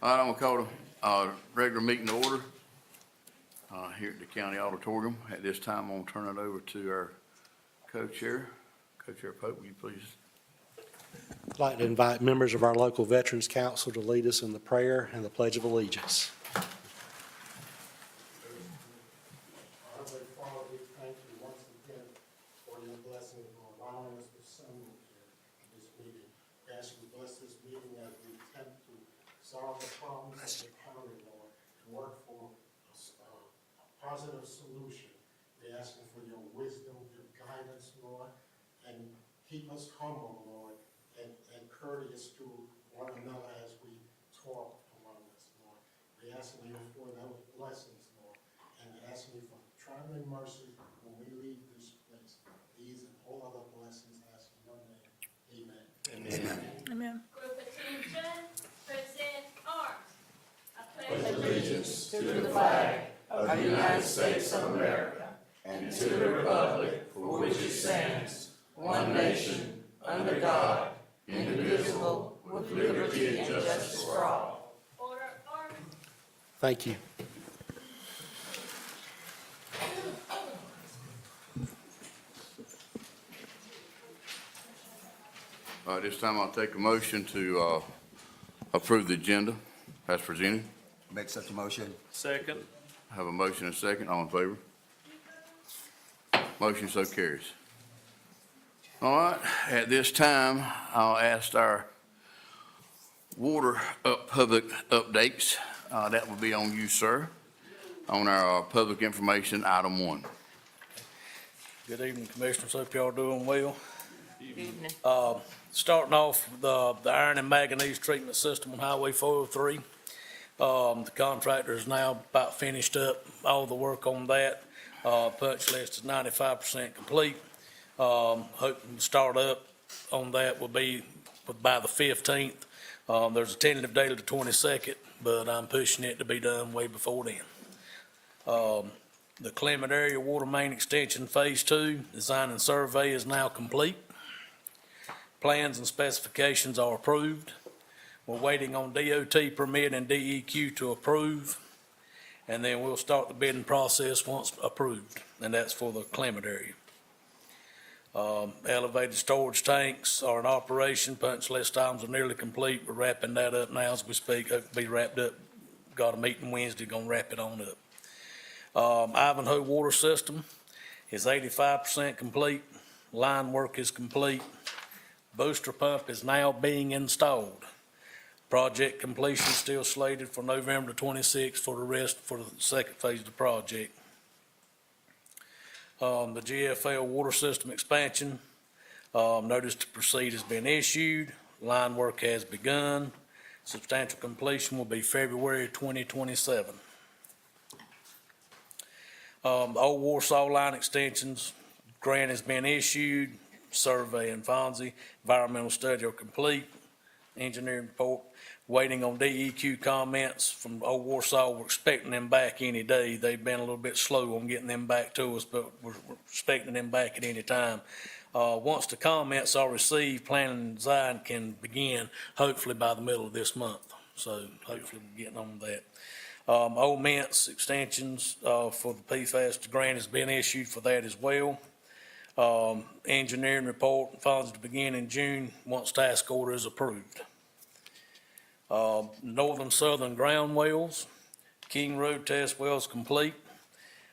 All right, I'm gonna call the regular meeting to order here at the county auditorium. At this time, I'm gonna turn it over to our co-chair. Co-chair Pope, will you please? I'd like to invite members of our local Veterans Council to lead us in the prayer and the Pledge of Allegiance. Heavenly Father, we thank you once again for your blessing for allowing us to assemble here in this meeting. We ask you to bless this meeting as we attempt to solve the problems of the county, Lord, and work for a positive solution. We ask you for your wisdom, your guidance, Lord, and keep us humble, Lord, and courteous to one another as we talk among us, Lord. We ask you for those blessings, Lord, and asking you for traveling mercy when we leave this place. These and all other blessings, ask in your name. Amen. Amen. Group attention, present arms. I pledge allegiance to the flag of the United States of America and to the republic for which it stands, one nation, under God, indivisible, with liberty and justice for all. Order, arms. Thank you. This time I'll take a motion to approve the agenda as presented. Make such a motion. Second. Have a motion and a second. All in favor? Motion so carries. All right, at this time, I'll ask our water public updates. That will be on you, sir, on our public information item 1. Good evening, Commissioners. Hope y'all doing well. Evening. Starting off with the iron and manganese treatment system on Highway 403. The contractor is now about finished up all the work on that. Punch list is 95% complete. Hoping to start up on that will be by the 15th. There's a tentative date of the 22nd, but I'm pushing it to be done way before then. The Clement Area Water Main Extension Phase 2 design and survey is now complete. Plans and specifications are approved. We're waiting on DOT permit and DEQ to approve, and then we'll start the bidding process once approved, and that's for the Clement area. Elevated storage tanks are in operation. Punch list items are nearly complete. We're wrapping that up now as we speak. Hope to be wrapped up. Got a meeting Wednesday, gonna wrap it on up. Ivanhoe water system is 85% complete. Line work is complete. Booster pump is now being installed. Project completion is still slated for November 26th for the second phase of the project. The GFL water system expansion, notice to proceed has been issued. Line work has begun. Substantial completion will be February 2027. The old Warsaw line extensions, grant has been issued. Survey and Fonzie, environmental study are complete. Engineering report, waiting on DEQ comments from Old Warsaw. We're expecting them back any day. They've been a little bit slow on getting them back to us, but we're expecting them back at any time. Once the comments are received, planning and design can begin hopefully by the middle of this month. So hopefully we're getting on that. Old Mints extensions for the PFAS grant has been issued for that as well. Engineering report and funds to begin in June once task order is approved. Northern Southern ground wells, King Road test wells complete.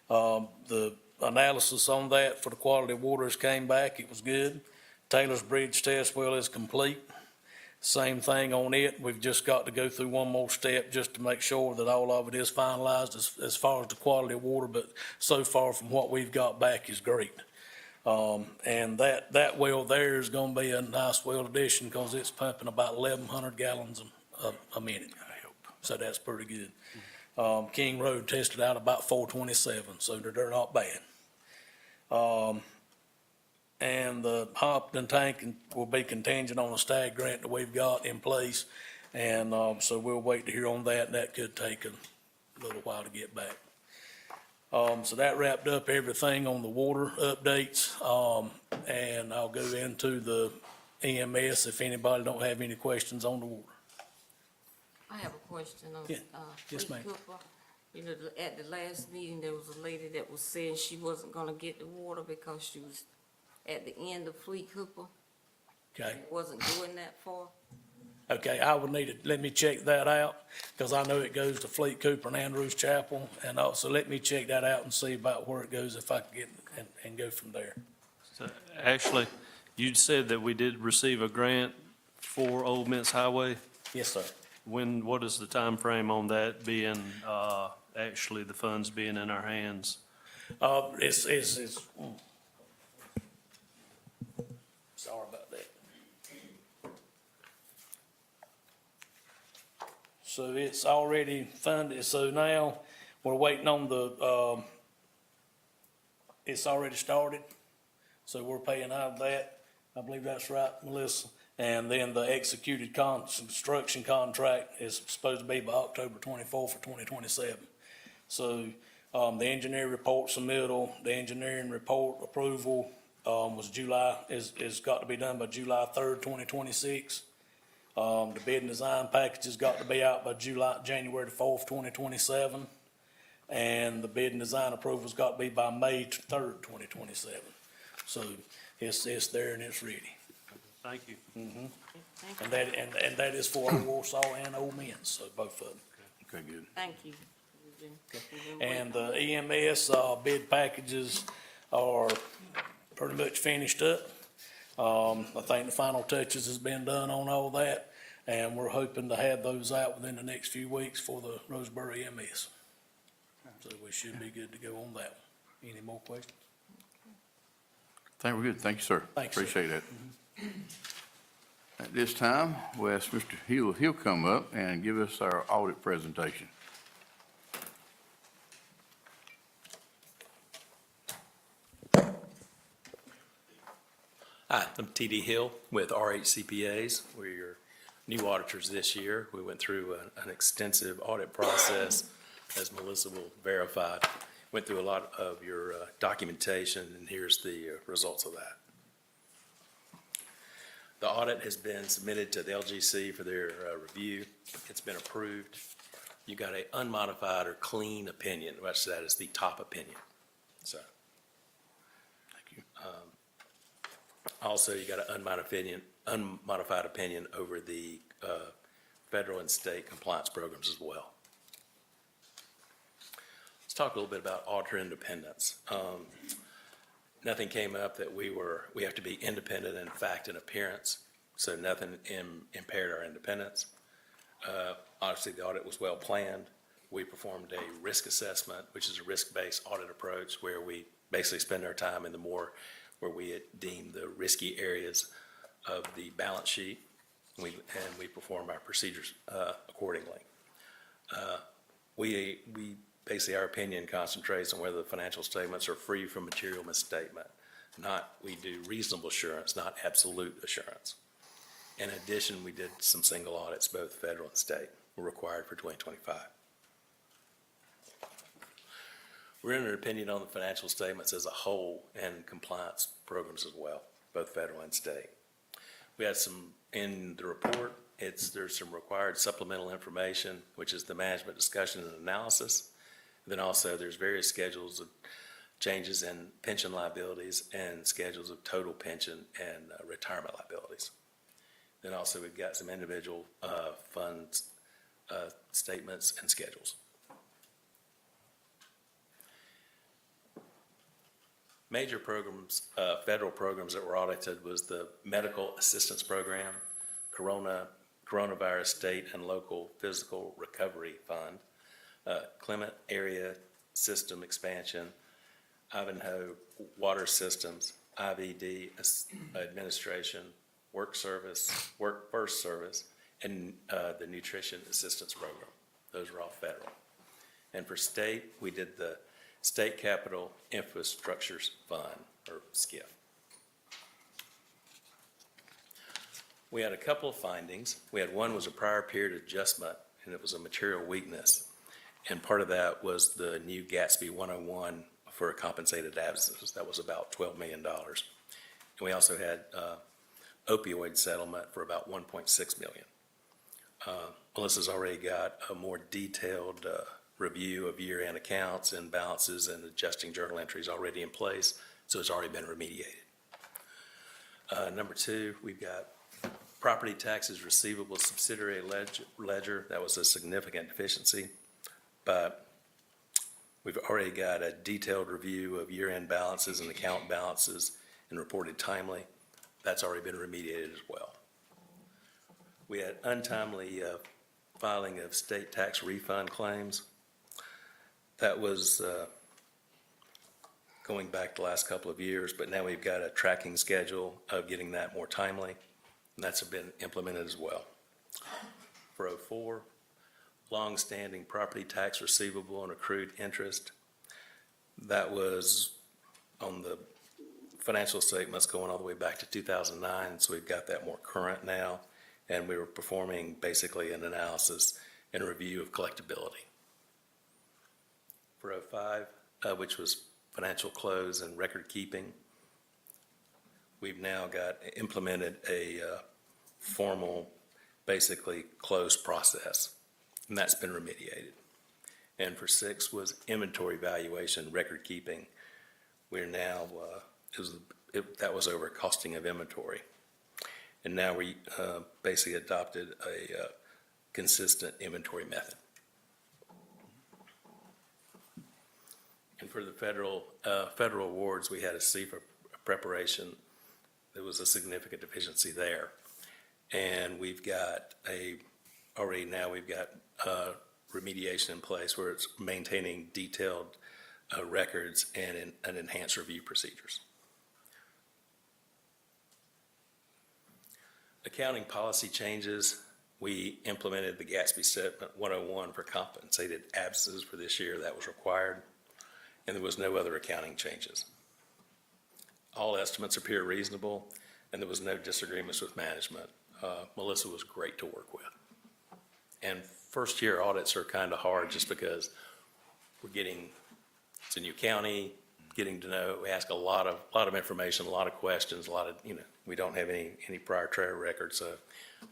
The analysis on that for the quality of waters came back. It was good. Taylor's Bridge test well is complete. Same thing on it. We've just got to go through one more step just to make sure that all of it is finalized as far as the quality of water, but so far from what we've got back is great. And that well there is going to be a nice well addition because it's pumping about 1,100 gallons a minute. I hope. So that's pretty good. King Road tested out about 427, so they're not bad. And the Hopton tank will be contingent on a STAG grant that we've got in place. And so we'll wait to hear on that. That could take a little while to get back. So that wrapped up everything on the water updates. And I'll go into the EMS if anybody don't have any questions on the water. I have a question on, Yeah. Yes, Fleet ma'am. Cooper. You know, at the last meeting, there was a lady that was saying she wasn't gonna get the water because she was at the end of Fleet Cooper, Okay, wasn't going that far. okay, I would need to, let me check that out, because I know it goes to Fleet Cooper and Andrews Chapel, and also let me check that out and see about where it goes, if I can get, and go from there. So, Ashley, you said that we did receive a grant for Old Miss Highway. Yes, sir. What is the time frame on that being, actually the funds being in our hands? It's, sorry about that. So it's already funded, so now we're waiting on the, it's already started, so we're paying out of that. I believe that's right, Melissa. And then the executed construction contract is supposed to be by October 24th for 2027. So, the engineer report submittal, the engineering report approval, was is got to be done by July 3rd, 2026. The bid and design package has got to be out by January the 4th, 2027. And the bid and design approval's got to be by May 3rd, 2027. So it's there and it's ready. Thank you. Thank And you. and that is for Old Warsaw and Old Men's, so both of them. Okay, good. Thank you. We've been And waiting. the EMS, bid packages are pretty much finished up. I think the final touches has been done on all that, and we're hoping to have those out within the next few weeks for the Roseburg EMS. So we should be good to go on that one. Any more questions? I think we're good. Thank you, sir. Thanks, sir. Appreciate that. At this time, we'll ask Mr. Hill, he'll come up and give us our audit presentation. Hi, I'm TD Hill with RH CPAs. We're your new auditors this year. We went through an extensive audit process, as Melissa will verify. Went through a lot of your documentation, and here's the results of that. The audit has been submitted to the LGC for their review. It's been approved. You got an unmodified or clean opinion, which that is the top opinion. So. Thank you. Also, you got an unmodified opinion over the federal and state compliance programs as well. Let's talk a little bit about auditor independence. Nothing came up that we have to be independent in fact and appearance, so nothing impaired our independence. Obviously, the audit was well planned. We performed a risk assessment, which is a risk-based audit approach where we basically spend our time in the more where we had deemed the risky areas of the balance sheet, and we perform our procedures accordingly. We basically, our opinion concentrates on whether the financial statements are free from material misstatement. We do reasonable assurance, not absolute assurance. In addition, we did some single audits, both federal and state, were required for 2025. We're in an opinion on the financial statements as a whole and compliance programs as well, both federal and state. We had some, in the report, there's some required supplemental information, which is the management discussion and analysis. Then also there's various schedules of changes in pension liabilities and schedules of total pension and retirement liabilities. Then also we've got some individual funds statements and schedules. Major programs, federal programs that were audited was the Medical Assistance Program, Coronavirus State and Local Physical Recovery Fund, Clement Area System Expansion, Ivanhoe Water Systems, IVD Administration, Workforce Service, and the Nutrition Assistance Program. Those are all federal. And for state, we did the State Capital Infrastructure Fund, or SCIF. We had a couple of findings. One was a prior period adjustment, and it was a material weakness. And part of that was the new Gatsby 101 for compensated absences. That was about $12 million. And we also had opioid settlement for about $1.6 million. Melissa's already got a more detailed review of year-end accounts and balances and adjusting journal entries already in place, so it's already been remediated. Number two, we've got property taxes receivable subsidiary ledger. That was a significant deficiency, but we've already got a detailed review of year-end balances and account balances and reported timely. That's already been remediated as well. We had untimely filing of state tax refund claims. That was going back the last couple of years, but now we've got a tracking schedule of getting that more timely, and that's been implemented as well. For 04, long-standing property tax receivable and accrued interest. That was on the financial statements going all the way back to 2009, so we've got that more current now, and we were performing basically an analysis and review of collectability. For 05, which was financial close and record keeping, we've now got implemented a formal, basically closed process, and that's been remediated. And for 6 was inventory valuation, record keeping. We're now, that was over costing of inventory. And now we basically adopted a consistent inventory method. And for the federal awards, we had a CFA preparation. There was a significant deficiency there. And we've got already now we've got remediation in place where it's maintaining detailed records and enhanced review procedures. Accounting policy changes. We implemented the Gatsby Statement 101 for compensated absences for this year. That was required, and there was no other accounting changes. All estimates appear reasonable, and there was no disagreements with management. Melissa was great to work with. And first-year audits are kind of hard just because it's a new county, getting to know, we ask a lot of information, a lot of questions, we don't have any prior track record, so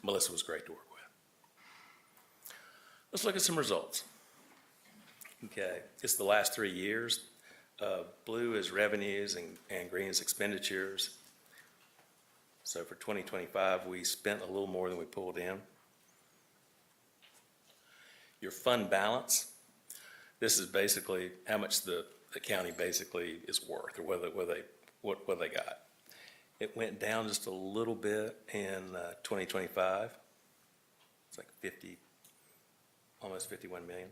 Melissa was great to work with. Let's look at some results. Okay, it's the last 3 years. Blue is revenues and green is expenditures. So for 2025, we spent a little more than we pulled in. Your fund balance, this is basically how much the county basically is worth, or what they got. It went down just a little bit in 2025. It's like almost 51 million.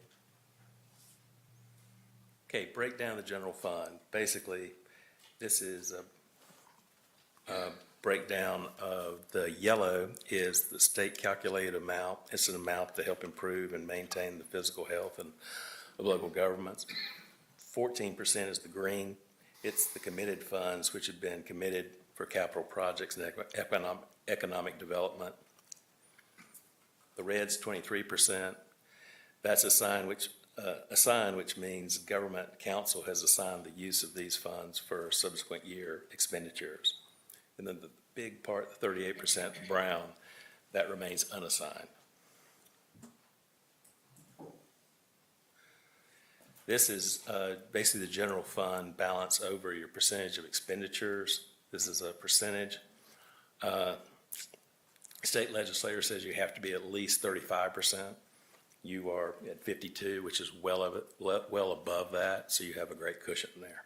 Okay, break down the general fund. Basically, this is a breakdown of the yellow is the state calculated amount. It's an amount to help improve and maintain the physical health of local governments. 14% is the green. It's the committed funds which have been committed for capital projects and economic development. The red's 23%. That's a sign which means government council has assigned the use of these funds for subsequent year expenditures. And then the big part, the 38% brown, that remains unassigned. This is basically the general fund balance over your percentage of expenditures. This is a percentage. State legislature says you have to be at least 35%. You are at 52, which is well above that, so you have a great cushion there.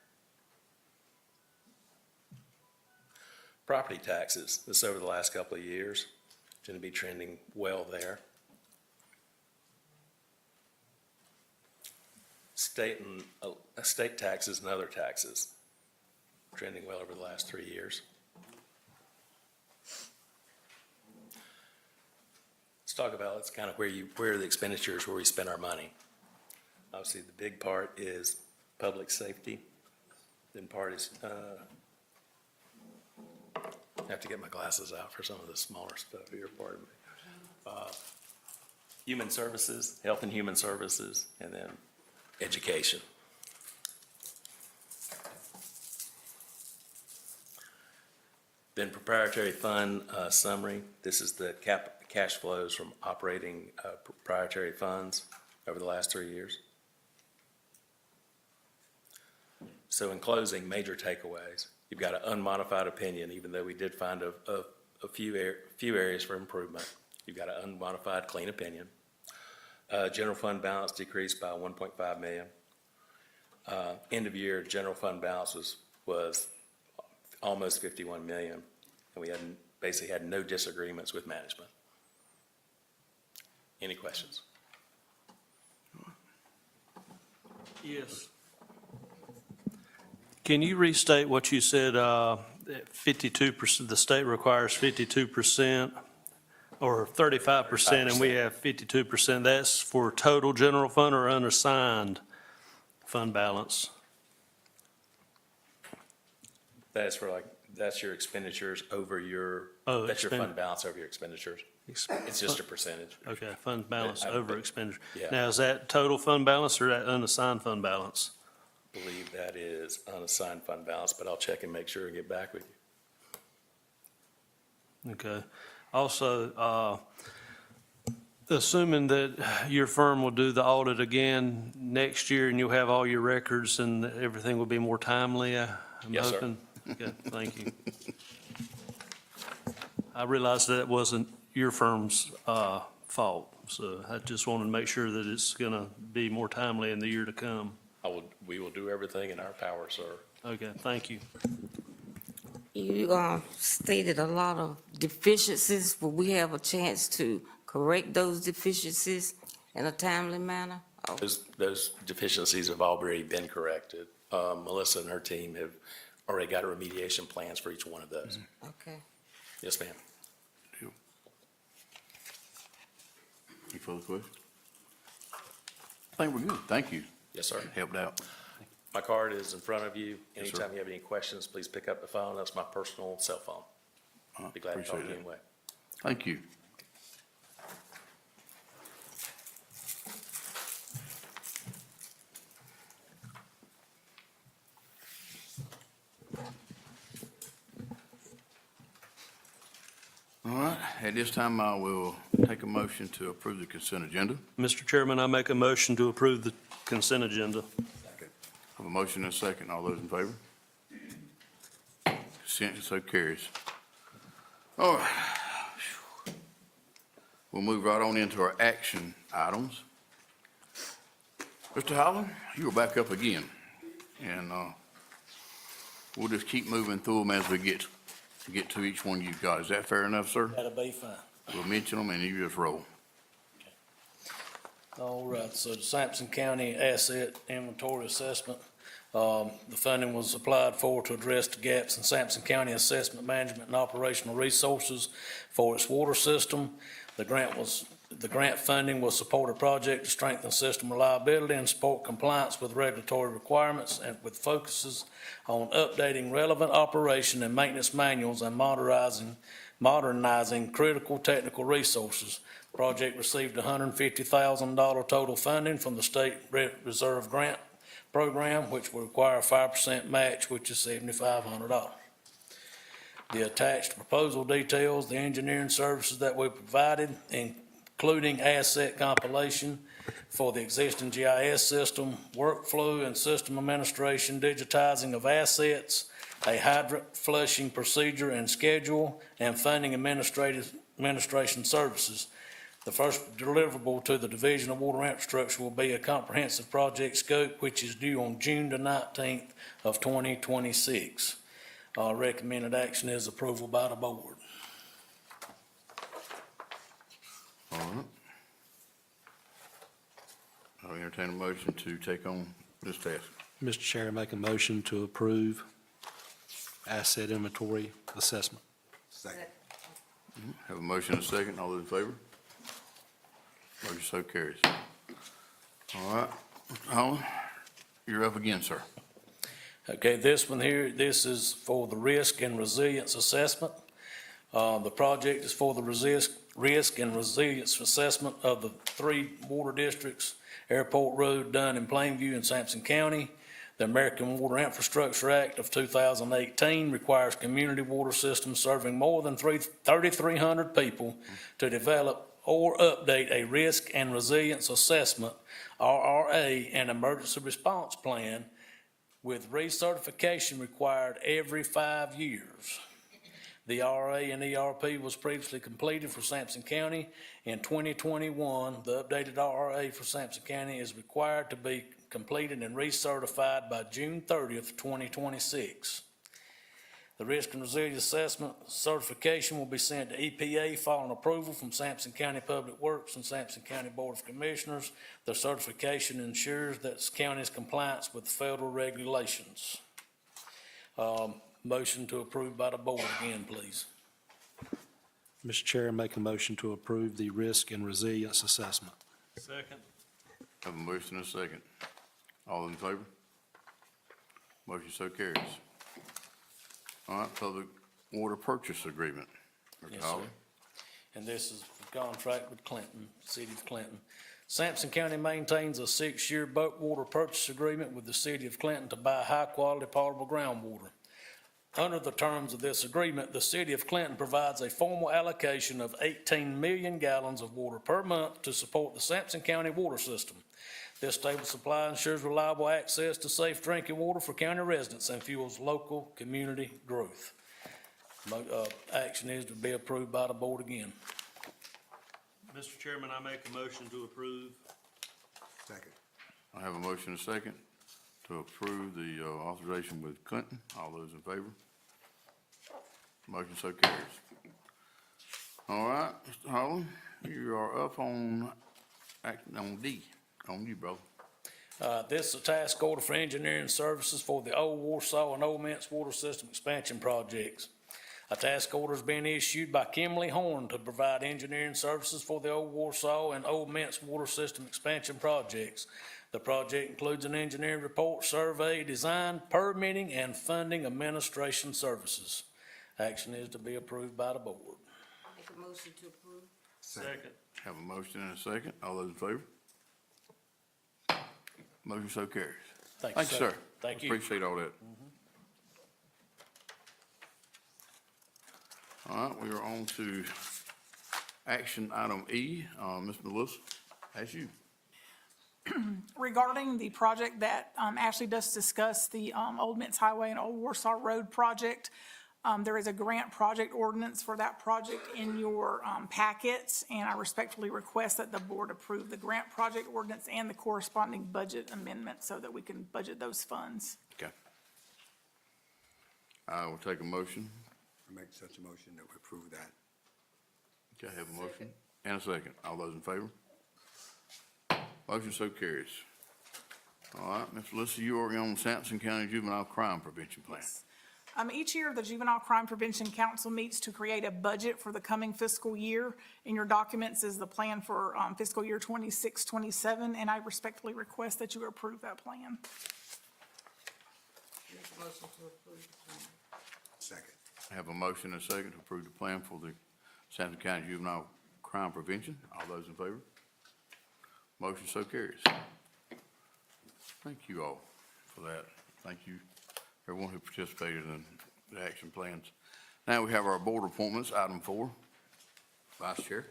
Property taxes, this over the last couple of years, going to be trending well there. State taxes and other taxes, trending well over the last 3 years. Let's talk about, it's kind of where the expenditures, where we spend our money. Obviously, the big part is public safety. Then part is, I have to get my glasses out for some of the smaller stuff here, pardon me. Human services, health and human services, and then education. Then proprietary fund summary. This is the cash flows from operating proprietary funds over the last 3 years. So in closing, major takeaways. You've got an unmodified opinion, even though we did find a few areas for improvement. You've got an unmodified, clean opinion. General fund balance decreased by 1.5 million. End of year general fund balance was almost 51 million, and we basically had no disagreements with management. Any questions? Yes. Can you restate what you said, 52%, the state requires 52%, or 35%, and we have 52%? That's for total general fund or unassigned fund balance? That's your expenditures over your, Oh, that's your fund balance over your expenditures. It's just a percentage. Okay, fund balance over expenditure. Yeah. Now, is that total fund balance or that unassigned fund balance? Believe that is unassigned fund balance, but I'll check and make sure and get back with you. Okay. Also, assuming that your firm will do the audit again next year and you'll have all your records and everything will be more timely, I'm Yes, sir. hoping? Okay, thank you. I realized that wasn't your firm's fault, so I just wanted to make sure that it's going to be more timely in the year to come. We will do everything in our power, sir. Okay, thank you. You stated a lot of deficiencies. Will we have a chance to correct those deficiencies in a timely manner? Oh, Those deficiencies have already been corrected. Melissa and her team have already got remediation plans for each one of those. okay. Yes, ma'am. Any further questions? I think we're good. Thank you. Yes, sir. Helped out. My card is in front of you. Yes, sir. Anytime you have any questions, please pick up the phone. That's my personal cell phone. Be glad to talk to you Appreciate it. anyway. Thank you. All right, at this time, I will take a motion to approve the consent agenda. Mr. Chairman, I make a motion to approve the consent agenda. Have a motion and a second. All those in favor? Consent so carries. All right. We'll move right on into our action items. Mr. Howland, you're back up again. And we'll just keep moving through them as we get to each one you've got. Is that fair enough, sir? That'll be fine. We'll mention them and you just roll. All right, so the Sampson County Asset Inventory Assessment, the funding was applied for to address the gaps in Sampson County assessment, management, and operational resources for its water system. The grant funding will support a project to strengthen system reliability and support compliance with regulatory requirements, and with focuses on updating relevant operation and maintenance manuals and modernizing critical technical resources. Project received $150,000 total funding from the State Reserve Grant Program, which will require a 5% match, which is $7,500. The attached proposal details the engineering services that we provided, including asset compilation for the existing GIS system, workflow and system administration, digitizing of assets, a hydrant flushing procedure and schedule, and funding administration services. The first deliverable to the Division of Water Infrastructure will be a comprehensive project scope, which is due on June the 19th of 2026. Recommended action is approval by the board. All right. I'll entertain a motion to take on this task. Mr. Chair, make a motion to approve asset inventory assessment. Have a motion and a second. All those in favor? Motion so carries. All right, Mr. Holland, you're up again, sir. Okay, this one here, this is for the risk and resilience assessment. The project is for the risk and resilience assessment of the 3 water districts, Airport Road, Dunn, and Plainview in Sampson County. The American Water Infrastructure Act of 2018 requires community water systems serving more than 3,300 people to develop or update a risk and resilience assessment, RRA, and emergency response plan with recertification required every 5 years. The RA and ERP was previously completed for Sampson County. In 2021, the updated RRA for Sampson County is required to be completed and recertified by June 30th, 2026. The Risk and Resilience Assessment certification will be sent to EPA following approval from Sampson County Public Works and Sampson County Board of Commissioners. The certification ensures that the county's compliance with federal regulations. Motion to approve by the board again, please. Mr. Chair, make a motion to approve the risk and resilience assessment. Second. Have a motion and a second. All in favor? Motion so carries. All right, public water purchase agreement. Mr. Yes, sir. Holly. And this is the contract with Clinton, City of Clinton. Sampson County maintains a 6-year bulk water purchase agreement with the City of Clinton to buy high-quality potable groundwater. Under the terms of this agreement, the City of Clinton provides a formal allocation of 18 million gallons of water per month to support the Sampson County water system. This stable supply ensures reliable access to safe drinking water for county residents and fuels local community growth. Action is to be approved by the board again. Mr. Chairman, I make a motion to approve. Second. I have a motion and a second to approve the authorization with Clinton. All those in favor? Motion so carries. All right, Mr. Holland, you are up on D. On you, brother. This is a task order for engineering services for the Old Warsaw and Old Mintz water system expansion projects. A task order is being issued by Kimley Horn to provide engineering services for the Old Warsaw and Old Mintz water system expansion projects. The project includes an engineering report, survey, design, permitting, and funding administration services. Action is to be approved by the board. Make a motion to approve. Second. Have a motion and a second. All those in favor? Motion so carries. Thank you, Thank you, sir. Thank you. Appreciate all that. All right, we are on to action item E. Ms. Melissa, that's you. Regarding the project that Ashley just discussed, the Old Mintz Highway and Old Warsaw Road project, there is a grant project ordinance for that project in your packets, and I respectfully request that the board approve the grant project ordinance and the corresponding budget amendment so that we can budget those funds. Okay. I will take a motion. I make such a motion that we approve that. Okay, I have a motion and a second. All those in favor? Motion so carries. All right, Ms. Melissa, you are on the Sampson County Juvenile Crime Prevention Plan. Each year, the Juvenile Crime Prevention Council meets to create a budget for the coming fiscal year. In your documents is the plan for fiscal year 26-27, and I respectfully request that you approve that plan. Make a motion to approve the plan. Second. I have a motion and a second to approve the plan for the Sampson County Juvenile Crime Prevention. All those in favor? Motion so carries. Thank you all for that. Thank you, everyone who participated in the action plans. Now we have our board appointments, item 4. Vice Chair.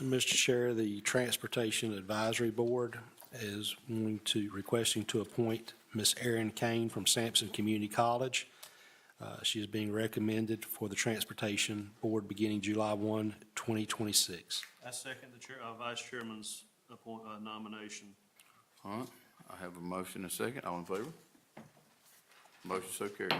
Mr. Chair, the Transportation Advisory Board is requesting to appoint Ms. Erin Kane from Sampson Community College. She is being recommended for the Transportation Board beginning July 1, 2026. I second the Vice Chairman's nomination. All right, I have a motion and a second. All in favor? Motion so carries.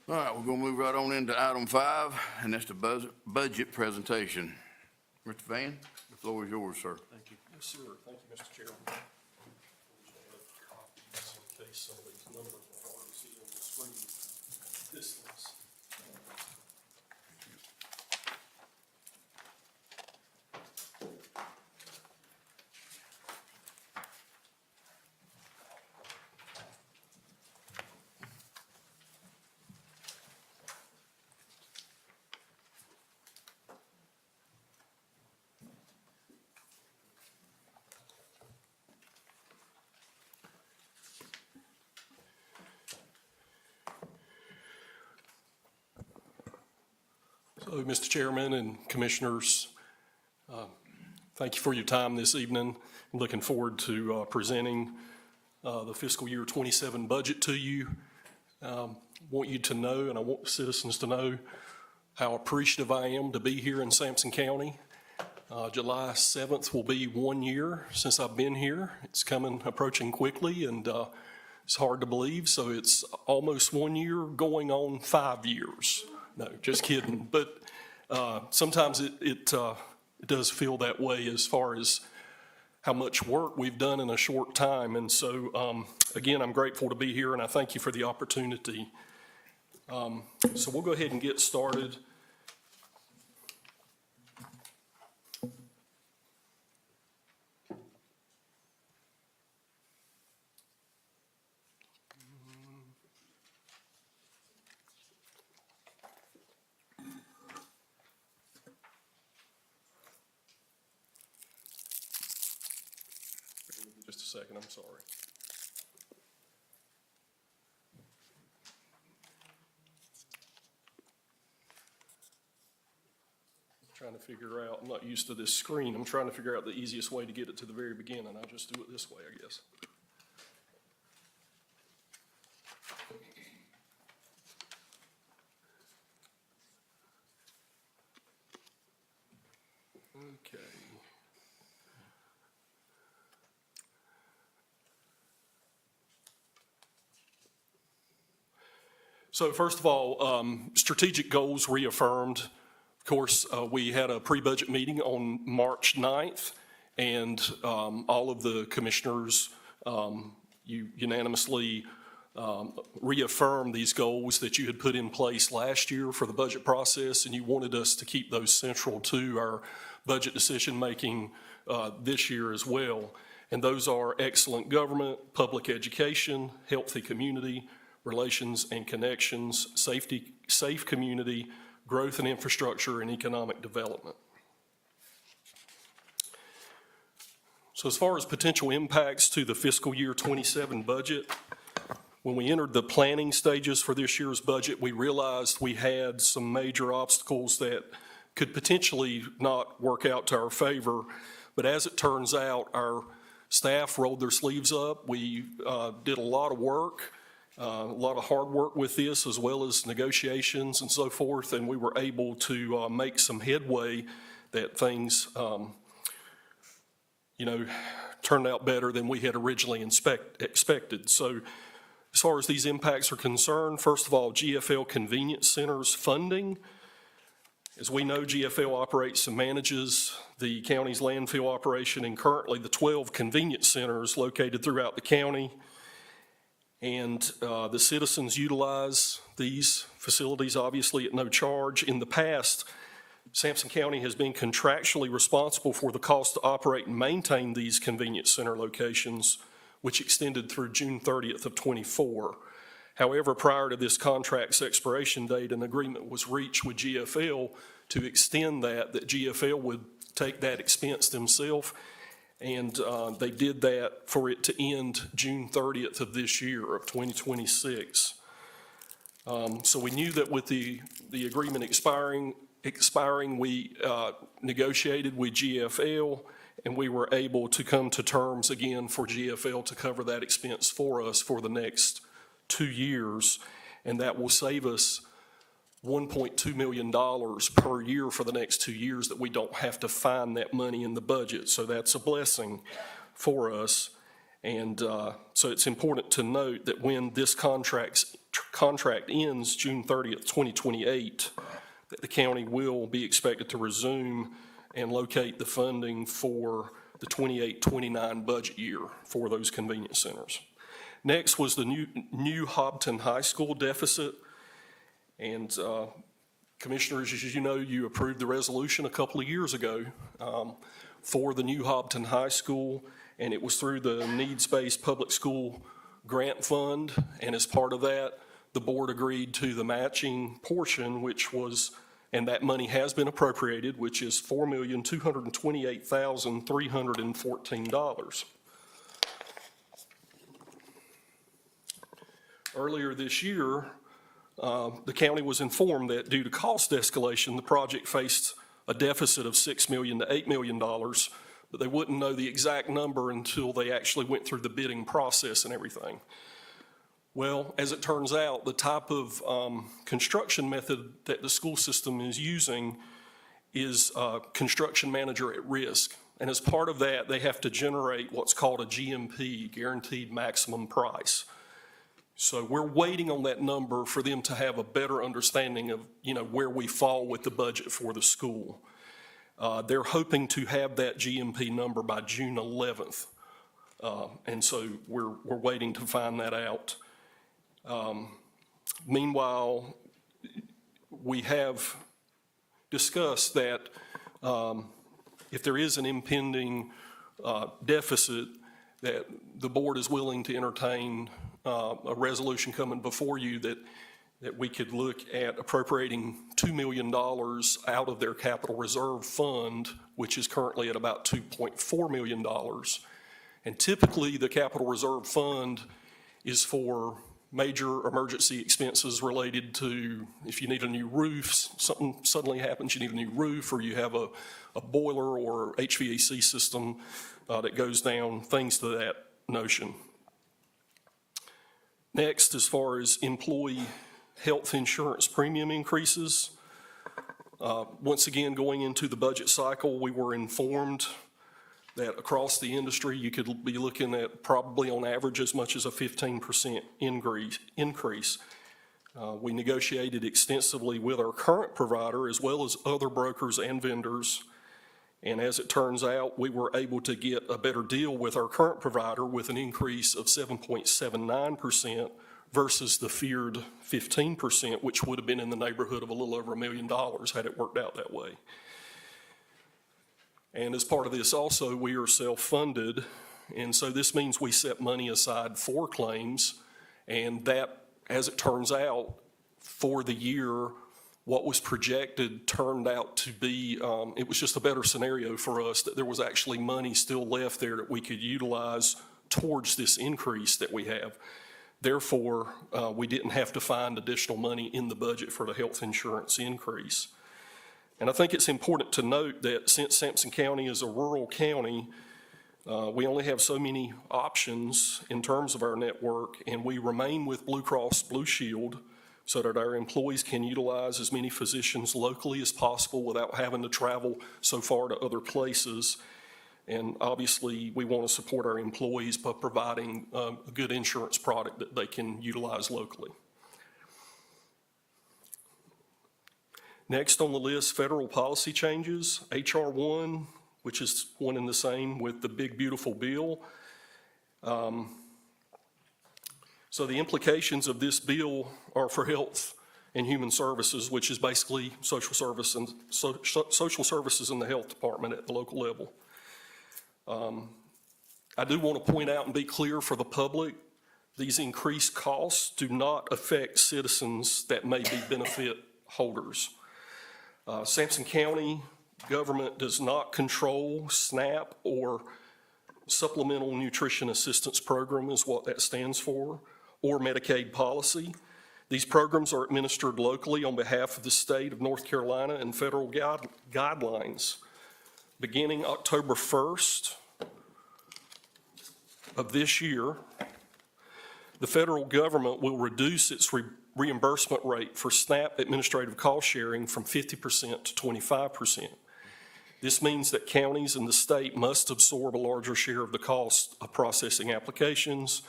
All right, we're gonna move right on into item 5, and that's the budget presentation. Mr. Vann, the floor is yours, sir. Thank you. Yes, sir. Thank you, Mr. Chairman. In case some of these numbers are hard to see on the screen. This is. Hello, Mr. Chairman and Commissioners. Thank you for your time this evening. I'm looking forward to presenting the fiscal year 27 budget to you. Want you to know, and I want citizens to know, how appreciative I am to be here in Sampson County. July 7th will be 1 year since I've been here. It's approaching quickly, and it's hard to believe. So it's almost 1 year going on 5 years. No, just kidding. But sometimes it does feel that way as far as how much work we've done in a short time. And so, again, I'm grateful to be here, and I thank you for the opportunity. So we'll go ahead and get started. Just a second, I'm sorry. Trying to figure out, I'm not used to this screen. I'm trying to figure out the easiest way to get it to the very beginning. I'll just do it this way, I guess. Okay. So first of all, strategic goals reaffirmed. Of course, we had a pre-budget meeting on March 9th, and all of the commissioners unanimously reaffirmed these goals that you had put in place last year for the budget process, and you wanted us to keep those central to our budget decision-making this year as well. And those are excellent government, public education, healthy community, relations and connections, safe community, growth and infrastructure, and economic development. So as far as potential impacts to the fiscal year 27 budget, when we entered the planning stages for this year's budget, we realized we had some major obstacles that could potentially not work out to our favor. But as it turns out, our staff rolled their sleeves up. We did a lot of work. A lot of hard work with this, as well as negotiations and so forth, and we were able to make some headway that things, turned out better than we had originally expected. So as far as these impacts are concerned, first of all, GFL Convenience Center's funding. As we know, GFL operates and manages the county's landfill operation and currently the 12 convenience centers located throughout the county. And the citizens utilize these facilities, obviously, at no charge. In the past, Sampson County has been contractually responsible for the cost to operate and maintain these convenience center locations, which extended through June 30th of '24. However, prior to this contract's expiration date, an agreement was reached with GFL to extend that GFL would take that expense themselves. And they did that for it to end June 30th of this year, of 2026. So we knew that with the agreement expiring, we negotiated with GFL, and we were able to come to terms again for GFL to cover that expense for us for the next 2 years. And that will save us $1.2 million per year for the next 2 years that we don't have to find that money in the budget. So that's a blessing for us. And so it's important to note that when this contract ends June 30th, 2028, that the county will be expected to resume and locate the funding for the 28-29 budget year for those convenience centers. Next was the new Hobton High School deficit. And commissioners, as you know, you approved the resolution a couple of years ago for the new Hobton High School, and it was through the needs-based public school grant fund. And as part of that, the board agreed to the matching portion, and that money has been appropriated, which is $4,228,314. Earlier this year, the county was informed that due to cost escalation, the project faced a deficit of $6 million to $8 million, but they wouldn't know the exact number until they actually went through the bidding process and everything. Well, as it turns out, the type of construction method that the school system is using is construction manager at risk. And as part of that, they have to generate what's called a GMP, guaranteed maximum price. So we're waiting on that number for them to have a better understanding of, where we fall with the budget for the school. They're hoping to have that GMP number by June 11th. And so we're waiting to find that out. Meanwhile, we have discussed that if there is an impending deficit, that the board is willing to entertain a resolution coming before you that we could look at appropriating $2 million out of their capital reserve fund, which is currently at about $2.4 million. And typically, the capital reserve fund is for major emergency expenses related to if you need a new roof, something suddenly happens, you need a new roof, or you have a boiler or HVAC system that goes down, things to that notion. Next, as far as employee health insurance premium increases, once again, going into the budget cycle, we were informed that across the industry, you could be looking at probably on average as much as a 15% increase. We negotiated extensively with our current provider as well as other brokers and vendors. And as it turns out, we were able to get a better deal with our current provider with an increase of 7.79% versus the feared 15%, which would have been in the neighborhood of a little over $1 million had it worked out that way. And as part of this also, we are self-funded, and so this means we set money aside for claims, and that, as it turns out, for the year, what was projected turned out to be, it was just a better scenario for us that there was actually money still left there that we could utilize towards this increase that we have. Therefore, we didn't have to find additional money in the budget for the health insurance increase. And I think it's important to note that since Sampson County is a rural county, we only have so many options in terms of our network, and we remain with Blue Cross Blue Shield so that our employees can utilize as many physicians locally as possible without having to travel so far to other places. And obviously, we want to support our employees by providing a good insurance product that they can utilize locally. Next on the list, federal policy changes. H.R. 1, which is one and the same with the big, beautiful bill. So the implications of this bill are for health and human services, which is basically social services in the health department at the local level. I do want to point out and be clear for the public, these increased costs do not affect citizens that may be benefit holders. Sampson County government does not control SNAP or Supplemental Nutrition Assistance Program is what that stands for, or Medicaid policy. These programs are administered locally on behalf of the state of North Carolina and federal guidelines. Beginning October 1st of this year, the federal government will reduce its reimbursement rate for SNAP administrative cost sharing from 50% to 25%. This means that counties and the state must absorb a larger share of the cost of processing applications,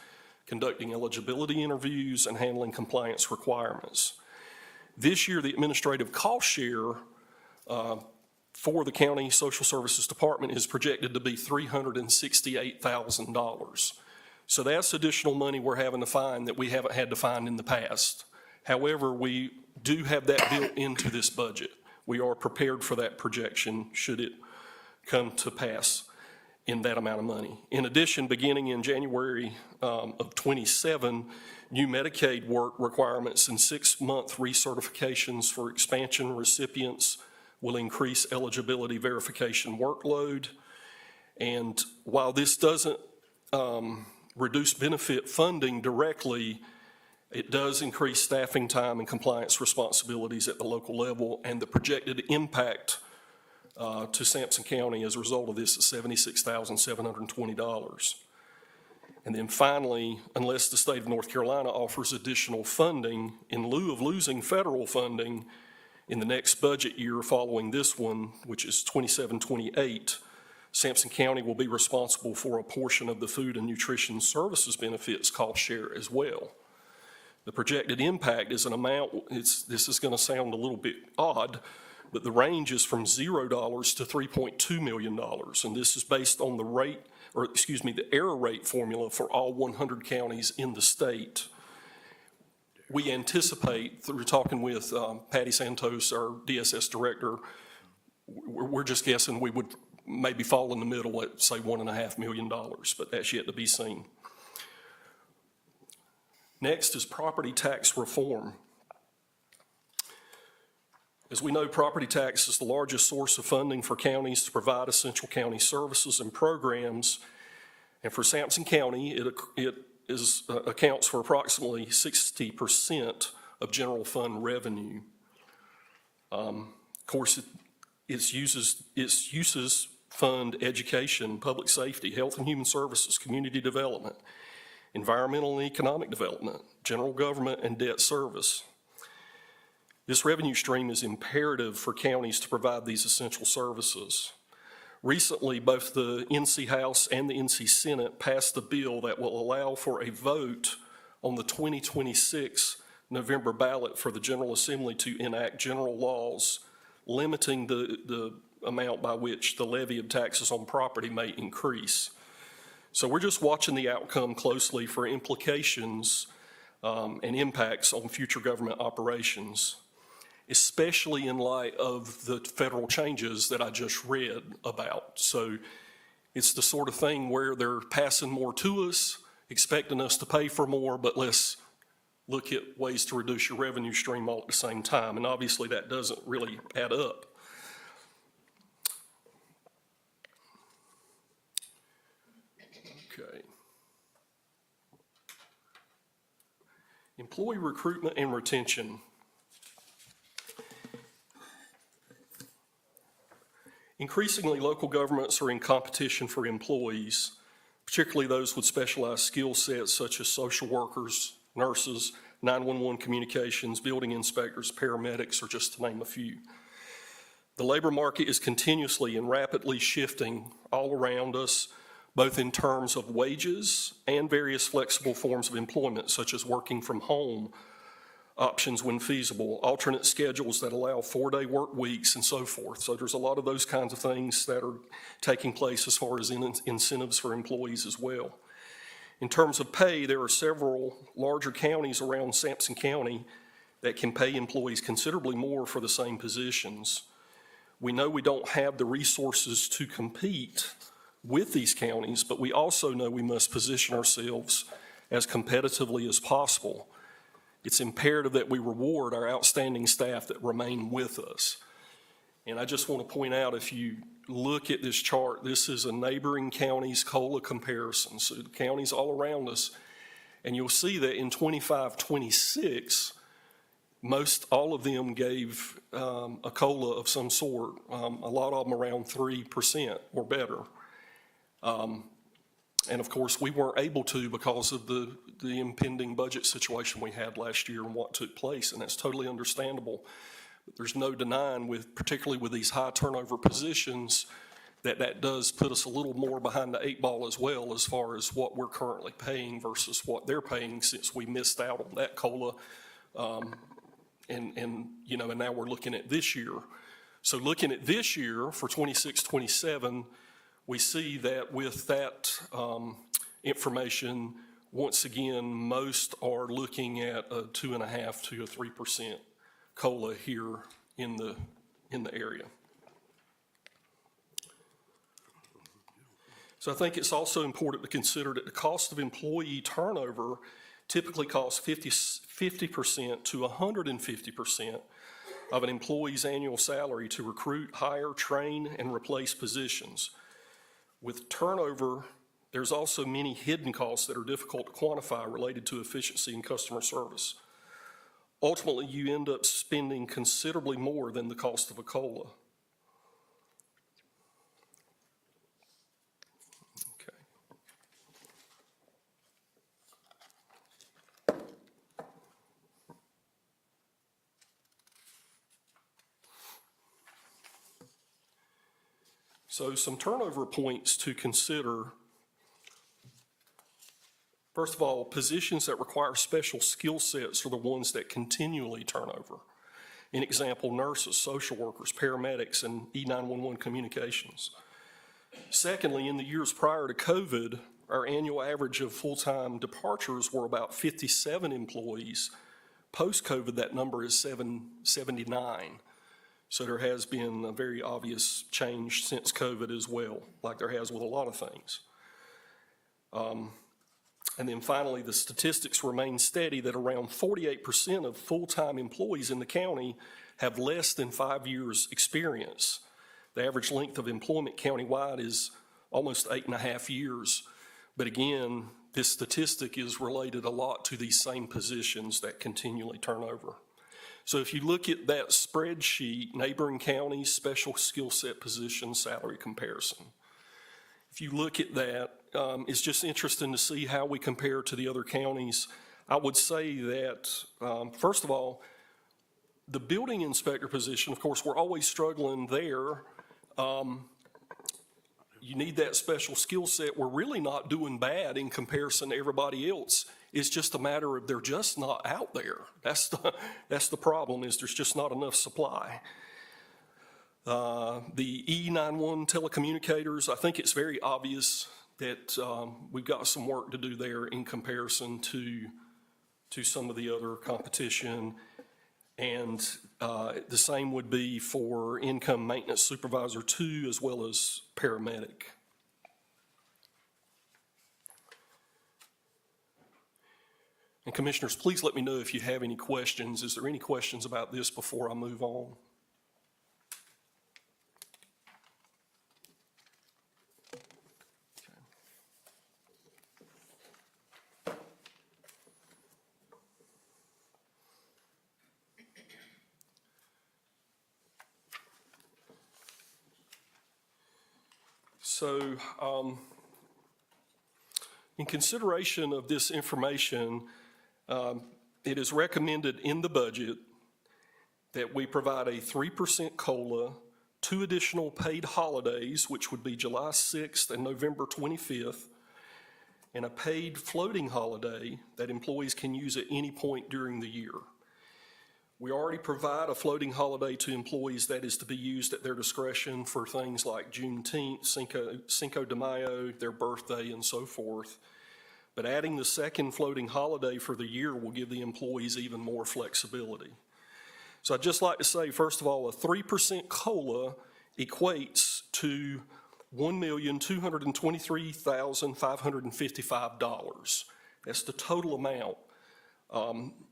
conducting eligibility interviews, and handling compliance requirements. This year, the administrative cost share for the county social services department is projected to be $368,000. So that's additional money we're having to find that we haven't had to find in the past. However, we do have that built into this budget. We are prepared for that projection should it come to pass in that amount of money. In addition, beginning in January of 27, new Medicaid work requirements and 6-month recertifications for expansion recipients will increase eligibility verification workload. And while this doesn't reduce benefit funding directly, It does increase staffing time and compliance responsibilities at the local level, and the projected impact to Sampson County as a result of this is $76,720. And then finally, unless the state of North Carolina offers additional funding in lieu of losing federal funding in the next budget year following this one, which is 27-28, Sampson County will be responsible for a portion of the food and nutrition services benefits cost share as well. The projected impact is an amount, this is going to sound a little bit odd, but the range is from $0 to $3.2 million. And this is based on the error rate formula for all 100 counties in the state. We anticipate, through talking with Patty Santos, our DSS director, we're just guessing we would maybe fall in the middle at, say, $1.5 million, but that's yet to be seen. Next is property tax reform. As we know, property tax is the largest source of funding for counties to provide essential county services and programs. And for Sampson County, it accounts for approximately 60% of general fund revenue. Of course, its uses fund education, public safety, health and human services, community development, environmental and economic development, general government, and debt service. This revenue stream is imperative for counties to provide these essential services. Recently, both the NC House and the NC Senate passed a bill that will allow for a vote on the 2026 November ballot for the General Assembly to enact general laws limiting the amount by which the levy of taxes on property may increase. So we're just watching the outcome closely for implications and impacts on future government operations, especially in light of the federal changes that I just read about. So it's the sort of thing where they're passing more to us, expecting us to pay for more, but let's look at ways to reduce your revenue stream all at the same time. And obviously that doesn't really add up. Okay. Employee recruitment and retention. Increasingly, local governments are in competition for employees, particularly those with specialized skill sets such as social workers, nurses, 911 communications, building inspectors, paramedics, or just to name a few. The labor market is continuously and rapidly shifting all around us, both in terms of wages and various flexible forms of employment, such as working from home, options when feasible, alternate schedules that allow 4-day work weeks, and so forth. So there's a lot of those kinds of things that are taking place as far as incentives for employees as well. In terms of pay, there are several larger counties around Sampson County that can pay employees considerably more for the same positions. We know we don't have the resources to compete with these counties, but we also know we must position ourselves as competitively as possible. It's imperative that we reward our outstanding staff that remain with us. And I just want to point out, if you look at this chart, this is a neighboring county's COLA comparison. So the counties all around us, and you'll see that in 25-26, most all of them gave a COLA of some sort, a lot of them around 3% or better. And of course, we weren't able to because of the impending budget situation we had last year and what took place, and that's totally understandable. But there's no denying, particularly with these high turnover positions, that does put us a little more behind the 8 ball as well, as far as what we're currently paying versus what they're paying, since we missed out on that COLA. And now we're looking at this year. So looking at this year for 26-27, we see that with that information, once again, most are looking at a 2.5% to a 3% COLA here in the area. So I think it's also important to consider that the cost of employee turnover typically costs 50% to 150% of an employee's annual salary to recruit, hire, train, and replace positions. With turnover There's also many hidden costs that are difficult to quantify related to efficiency and customer service. Ultimately, you end up spending considerably more than the cost of a COLA. Okay. So some turnover points to consider. First of all, positions that require special skill sets are the ones that continually turn over. An example, nurses, social workers, paramedics, and E911 communications. Secondly, in the years prior to COVID, our annual average of full-time departures were about 57 employees. Post-COVID, that number is 79. So there has been a very obvious change since COVID as well, like there has with a lot of things. And then finally, the statistics remain steady that around 48% of full-time employees in the county have less than 5 years' experience. The average length of employment countywide is almost 8.5 years. But again, this statistic is related a lot to these same positions that continually turn over. So if you look at that spreadsheet, neighboring counties, special skill set position, salary comparison. If you look at that, it's just interesting to see how we compare to the other counties. I would say that, first of all, the building inspector position, of course, we're always struggling there. You need that special skill set. We're really not doing bad in comparison to everybody else. It's just a matter of they're just not out there. That's the problem, is there's just not enough supply. The E911 telecommunicators, I think it's very obvious that we've got some work to do there in comparison to some of the other competition. And the same would be for income maintenance supervisor 2 as well as paramedic. And commissioners, please let me know if you have any questions. Is there any questions about this before I move on? So, in consideration of this information, it is recommended in the budget that we provide a 3% COLA, 2 additional paid holidays, which would be July 6th and November 25th, and a paid floating holiday that employees can use at any point during the year. We already provide a floating holiday to employees that is to be used at their discretion for things like Juneteenth, Cinco de Mayo, their birthday, and so forth. But adding the second floating holiday for the year will give the employees even more flexibility. So I'd just like to say, first of all, a 3% COLA equates to $1,223,555. That's the total amount.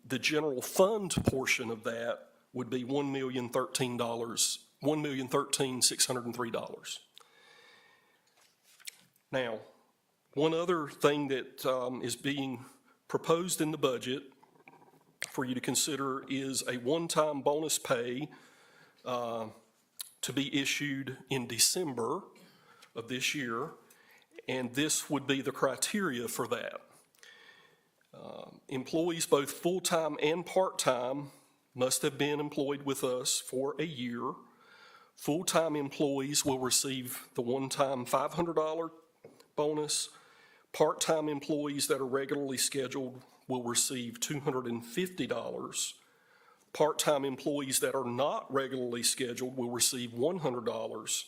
The general fund portion of that would be $1,013,603. Now, one other thing that is being proposed in the budget for you to consider is a one-time bonus pay to be issued in December of this year, and this would be the criteria for that. Employees, both full-time and part-time, must have been employed with us for a year. Full-time employees will receive the one-time $500 bonus. Part-time employees that are regularly scheduled will receive $250. Part-time employees that are not regularly scheduled will receive $100.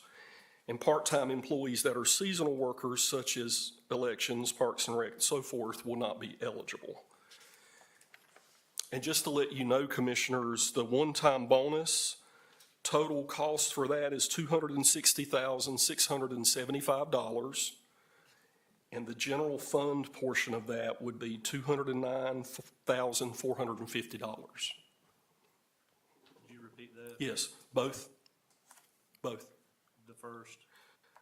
And part-time employees that are seasonal workers, such as elections, parks and rec, and so forth, will not be eligible. And just to let you know, commissioners, the one-time bonus, total cost for that is $260,675. And the general fund portion of that would be $209,450. Could you repeat that? Yes, both. The first.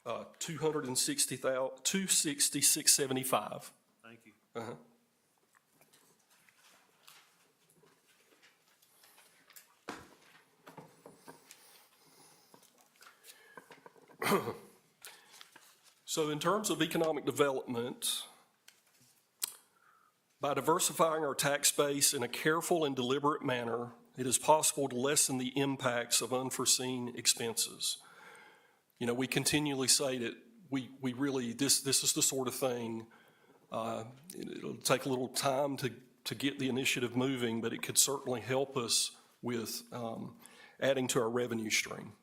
$266,75. Thank you. So in terms of economic development, by diversifying our tax base in a careful and deliberate manner, it is possible to lessen the impacts of unforeseen expenses. You know, we continually say that we really, this is the sort of thing, it'll take a little time to get the initiative moving, but it could certainly help us with adding to our revenue stream.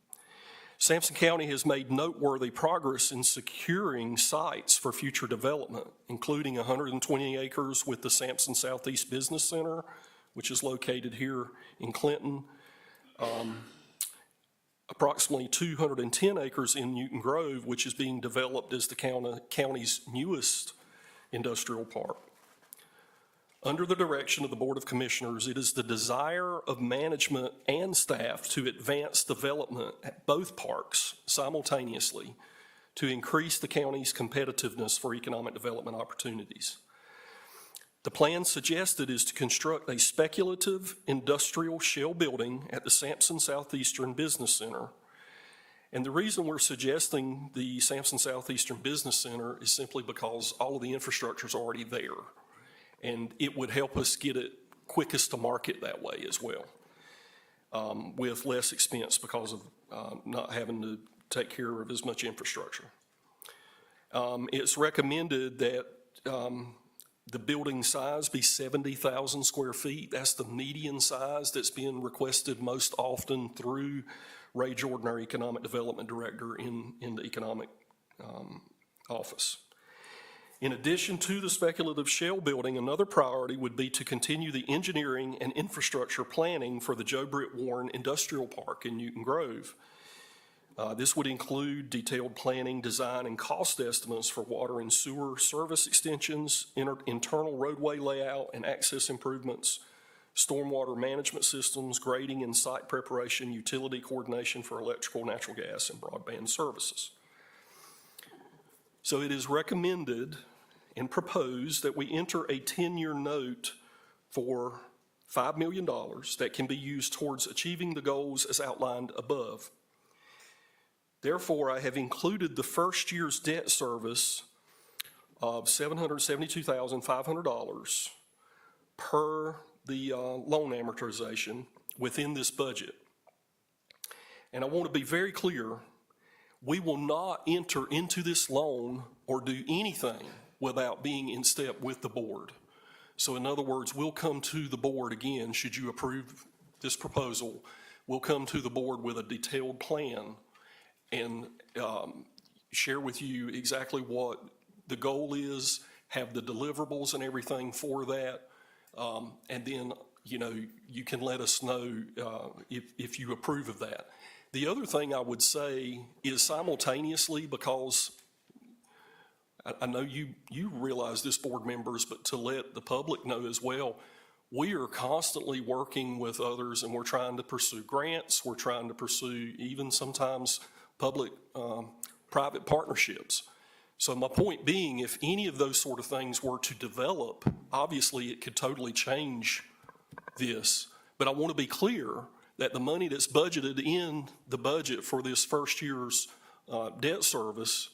Sampson County has made noteworthy progress in securing sites for future development, including 120 acres with the Sampson Southeast Business Center, which is located here in Clinton, approximately 210 acres in Newton Grove, which is being developed as the county's newest industrial park. Under the direction of the Board of Commissioners, it is the desire of management and staff to advance development at both parks simultaneously to increase the county's competitiveness for economic development opportunities. The plan suggested is to construct a speculative industrial shell building at the Sampson Southeastern Business Center. And the reason we're suggesting the Sampson Southeastern Business Center is simply because all of the infrastructure is already there. And it would help us get it quickest to market that way as well, with less expense because of not having to take care of as much infrastructure. It's recommended that the building size be 70,000 square feet. That's the median size that's being requested most often through Ray Jordan, our Economic Development Director in the Economic Office. In addition to the speculative shell building, another priority would be to continue the engineering and infrastructure planning for the Joe Britt Warren Industrial Park in Newton Grove. This would include detailed planning, design, and cost estimates for water and sewer service extensions, internal roadway layout and access improvements, stormwater management systems, grading and site preparation, utility coordination for electrical, natural gas, and broadband services. So it is recommended and proposed that we enter a 10-year note for $5 million that can be used towards achieving the goals as outlined above. Therefore, I have included the first year's debt service of $772,500 per the loan amortization within this budget. And I want to be very clear, we will not enter into this loan or do anything without being in step with the board. So in other words, we'll come to the board again, should you approve this proposal, we'll come to the board with a detailed plan and share with you exactly what the goal is, have the deliverables and everything for that, and then, you know, you can let us know if you approve of that. The other thing I would say is simultaneously, because I know you realize this, board members, but to let the public know as well, we are constantly working with others and we're trying to pursue grants, we're trying to pursue even sometimes public-private partnerships. So my point being, if any of those sort of things were to develop, obviously it could totally change this. But I want to be clear that the money that's budgeted in the budget for this first year's debt service,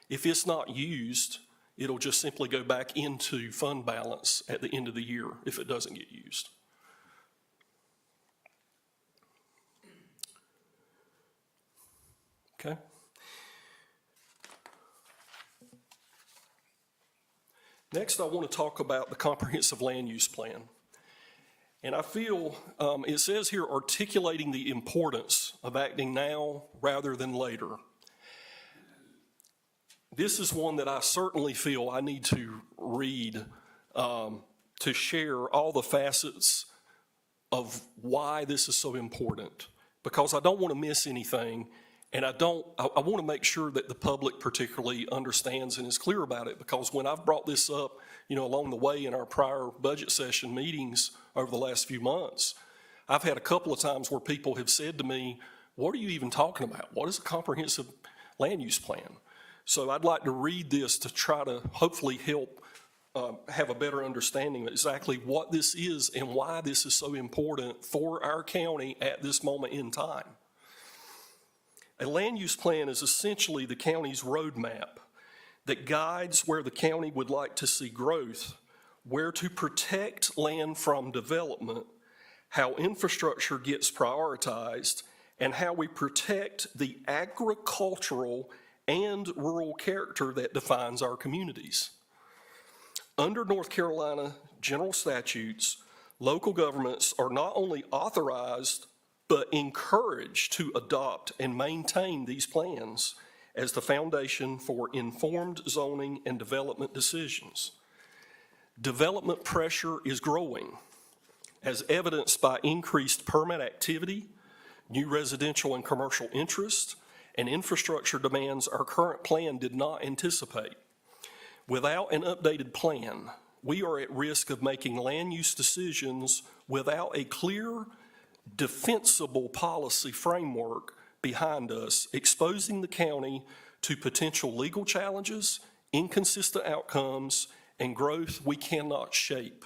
if it's not used, it'll just simply go back into fund balance at the end of the year if it doesn't get used. Okay. Next, I want to talk about the comprehensive land use plan. And I feel it says here articulating the importance of acting now rather than later. This is one that I certainly feel I need to read to share all the facets of why this is so important, because I don't want to miss anything, and I want to make sure that the public particularly understands and is clear about it, because when I've brought this up, you know, along the way in our prior budget session meetings over the last few months, I've had a couple of times where people have said to me, what are you even talking about? What is a comprehensive land use plan? So I'd like to read this to try to hopefully help have a better understanding of exactly what this is and why this is so important for our county at this moment in time. A land use plan is essentially the county's roadmap that guides where the county would like to see growth, where to protect land from development, how infrastructure gets prioritized, and how we protect the agricultural and rural character that defines our communities. Under North Carolina general statutes, local governments are not only authorized but encouraged to adopt and maintain these plans as the foundation for informed zoning and development decisions. Development pressure is growing, as evidenced by increased permit activity, new residential and commercial interest, and infrastructure demands our current plan did not anticipate. Without an updated plan, we are at risk of making land use decisions without a clear, defensible policy framework behind us, exposing the county to potential legal challenges, inconsistent outcomes, and growth we cannot shape.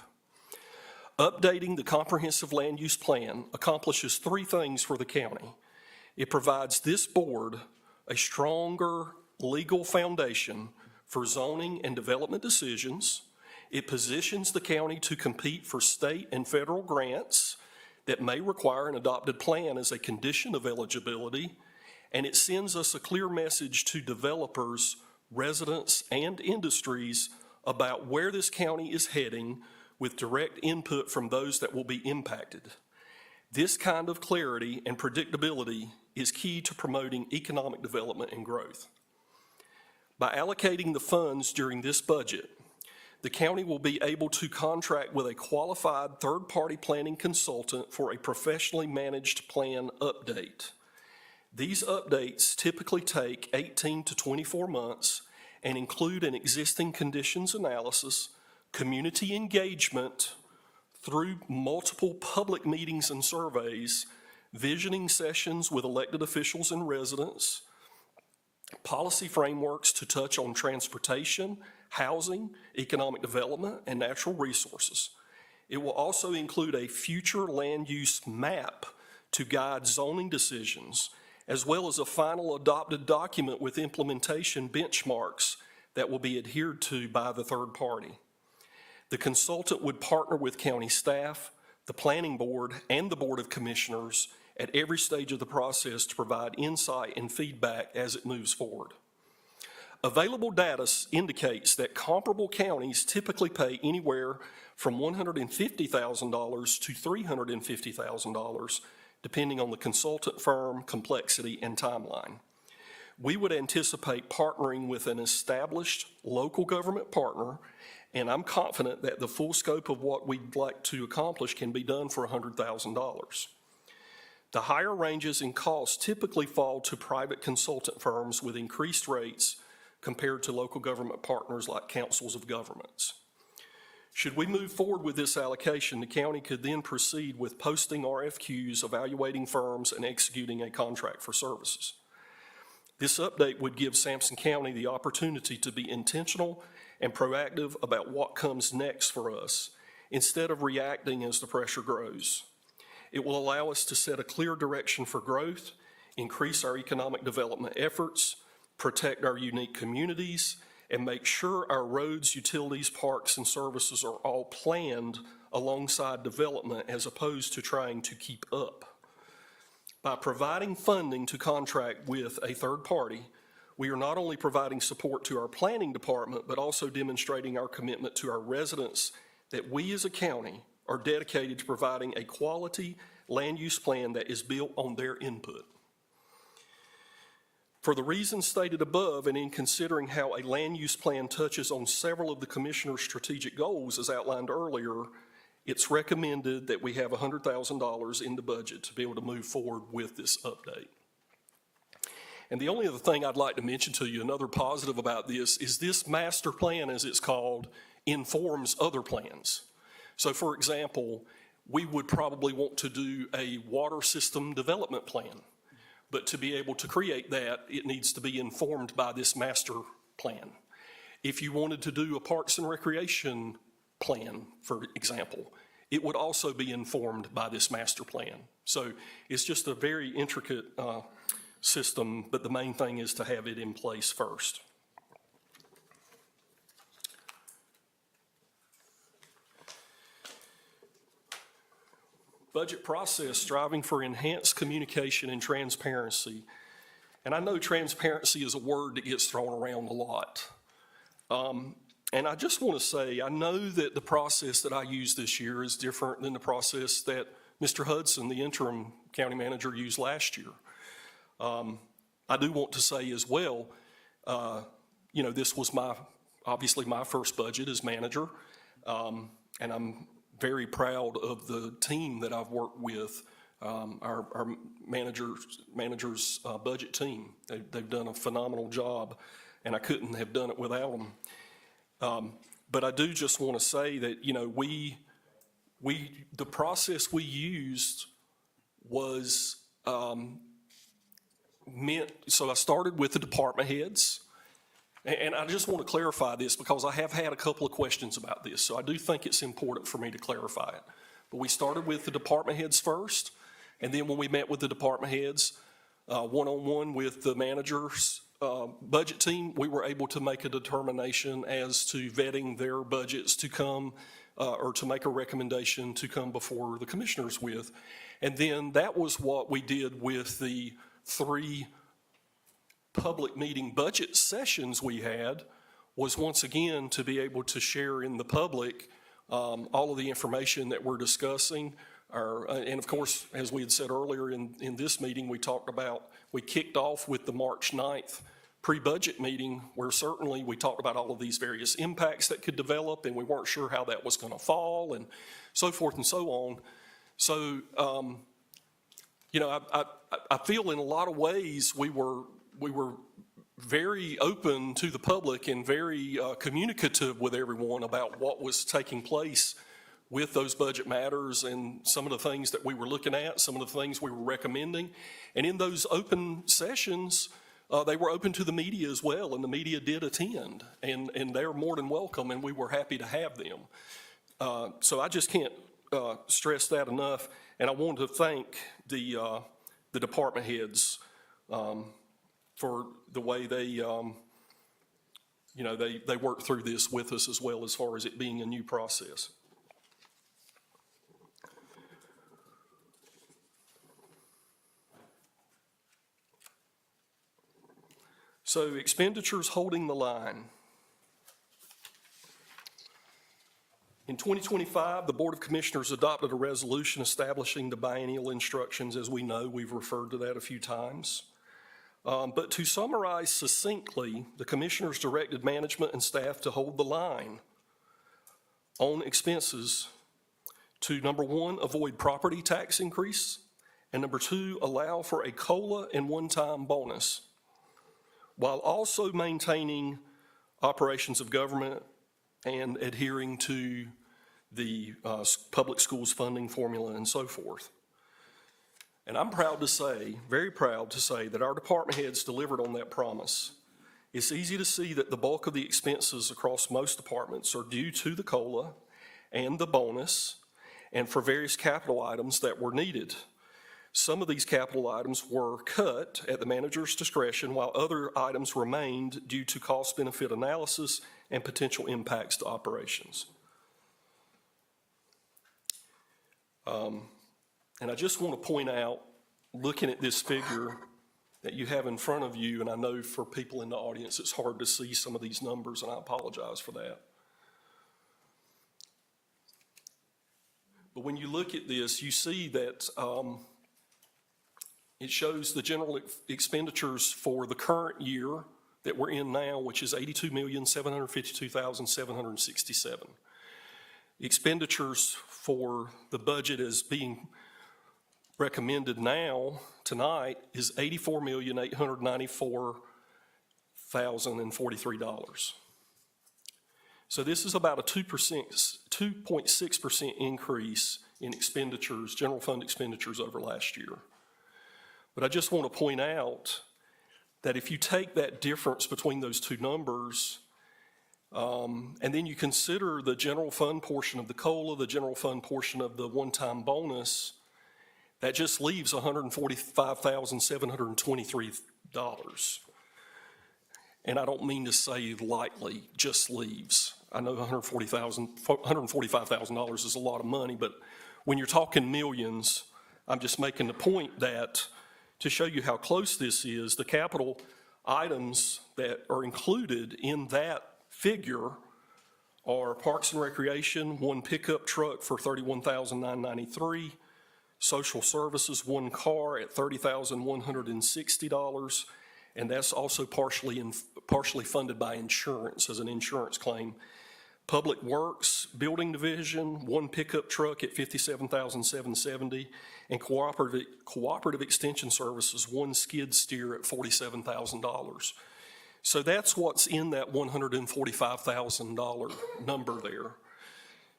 Updating the comprehensive land use plan accomplishes three things for the county. It provides this board a stronger legal foundation for zoning and development decisions. It positions the county to compete for state and federal grants that may require an adopted plan as a condition of eligibility, and it sends us a clear message to developers, residents, and industries about where this county is heading with direct input from those that will be impacted. This kind of clarity and predictability is key to promoting economic development and growth. By allocating the funds during this budget, the county will be able to contract with a qualified third-party planning consultant for a professionally managed plan update. These updates typically take 18 to 24 months and include an existing conditions analysis, community engagement through multiple public meetings and surveys, visioning sessions with elected officials and residents, policy frameworks to touch on transportation, housing, economic development, and natural resources. It will also include a future land use map to guide zoning decisions, as well as a final adopted document with implementation benchmarks that will be adhered to by the third party. The consultant would partner with county staff, the planning board, and the Board of Commissioners at every stage of the process to provide insight and feedback as it moves forward. Available data indicates that comparable counties typically pay anywhere from $150,000 to $350,000, depending on the consultant firm, complexity, and timeline. We would anticipate partnering with an established local government partner, and I'm confident that the full scope of what we'd like to accomplish can be done for $100,000. The higher ranges in costs typically fall to private consultant firms with increased rates compared to local government partners like councils of governments. Should we move forward with this allocation, the county could then proceed with posting RFQs, evaluating firms, and executing a contract for services. This update would give Sampson County the opportunity to be intentional and proactive about what comes next for us, instead of reacting as the pressure grows. It will allow us to set a clear direction for growth, increase our economic development efforts, protect our unique communities, and make sure our roads, utilities, parks, and services are all planned alongside development as opposed to trying to keep up. By providing funding to contract with a third party, we are not only providing support to our planning department, but also demonstrating our commitment to our residents that we as a county are dedicated to providing a quality land use plan that is built on their input. For the reasons stated above, and in considering how a land use plan touches on several of the Commissioner's strategic goals as outlined earlier, it's recommended that we have $100,000 in the budget to be able to move forward with this update. And the only other thing I'd like to mention to you, another positive about this, is this master plan, as it's called, informs other plans. So for example, we would probably want to do a water system development plan. But to be able to create that, it needs to be informed by this master plan. If you wanted to do a Parks and Recreation plan, for example, it would also be informed by this master plan. So it's just a very intricate system, but the main thing is to have it in place first. Budget process, striving for enhanced communication and transparency. And I know transparency is a word that gets thrown around a lot. And I just want to say, I know that the process that I used this year is different than the process that Mr. Hudson, the interim county manager, used last year. I do want to say as well, this was obviously my first budget as manager. And I'm very proud of the team that I've worked with, our manager's budget team. They've done a phenomenal job, and I couldn't have done it without them. But I do just want to say that, the process we used was so I started with the department heads. And I just want to clarify this because I have had a couple of questions about this. So I do think it's important for me to clarify it. But we started with the department heads first. And then when we met with the department heads, one-on-one with the manager's budget team, we were able to make a determination as to vetting their budgets to come or to make a recommendation to come before the commissioners with. And then that was what we did with the 3 public meeting budget sessions we had, was once again to be able to share in the public all of the information that we're discussing. And of course, as we had said earlier in this meeting, we kicked off with the March 9th pre-budget meeting, where certainly we talked about all of these various impacts that could develop, and we weren't sure how that was going to fall, and so forth and so on. So, I feel in a lot of ways we were very open to the public and very communicative with everyone about what was taking place with those budget matters and some of the things that we were looking at, some of the things we were recommending. And in those open sessions, they were open to the media as well, and the media did attend, and they're more than welcome, and we were happy to have them. So I just can't stress that enough, and I want to thank the department heads for the way they worked through this with us as well, as far as it being a new process. So expenditures holding the line. In 2025, the Board of Commissioners adopted a resolution establishing the biennial instructions. As we know, we've referred to that a few times. But to summarize succinctly, the commissioners directed management and staff to hold the line on expenses to, number 1, avoid property tax increase, and number 2, allow for a COLA and one-time bonus, while also maintaining operations of government and adhering to the public schools funding formula and so forth. And I'm proud to say, very proud to say, that our department heads delivered on that promise. It's easy to see that the bulk of the expenses across most departments are due to the COLA and the bonus, and for various capital items that were needed. Some of these capital items were cut at the manager's discretion, while other items remained due to cost-benefit analysis and potential impacts to operations. And I just want to point out, looking at this figure that you have in front of you, and I know for people in the audience it's hard to see some of these numbers, and I apologize for that. But when you look at this, you see that it shows the general expenditures for the current year that we're in now, which is $82,752,767. Expenditures for the budget as being recommended now, tonight, is $84,894,043. So this is about a 2.6% increase in expenditures, general fund expenditures over last year. But I just want to point out that if you take that difference between those two numbers, and then you consider the general fund portion of the COLA, the general fund portion of the one-time bonus, that just leaves $145,723. And I don't mean to say lightly, just leaves. I know $145,000 is a lot of money, but when you're talking millions, I'm just making the point that to show you how close this is, the capital items that are included in that figure are Parks and Recreation, one pickup truck for $31,993, social services, one car at $30,160, and that's also partially funded by insurance as an insurance claim. Public Works, Building Division, one pickup truck at $57,770, and Cooperative Extension Services, one skid steer at $47,000. So that's what's in that $145,000 number there.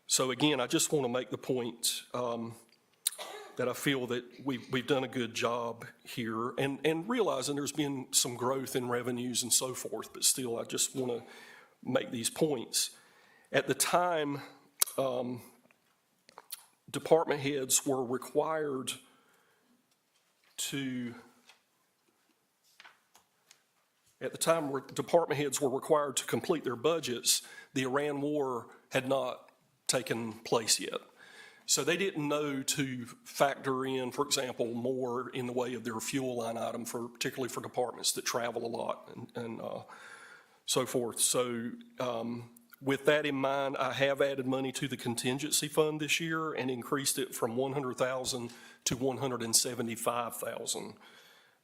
So again, I just want to make the point that I feel that we've done a good job here, and realizing there's been some growth in revenues and so forth, but still, I just want to make these points. At the time, department heads were required to complete their budgets. The Iran war had not taken place yet. So they didn't know to factor in, for example, more in the way of their fuel line item, particularly for departments that travel a lot and so forth. So with that in mind, I have added money to the contingency fund this year and increased it from $100,000 to $175,000.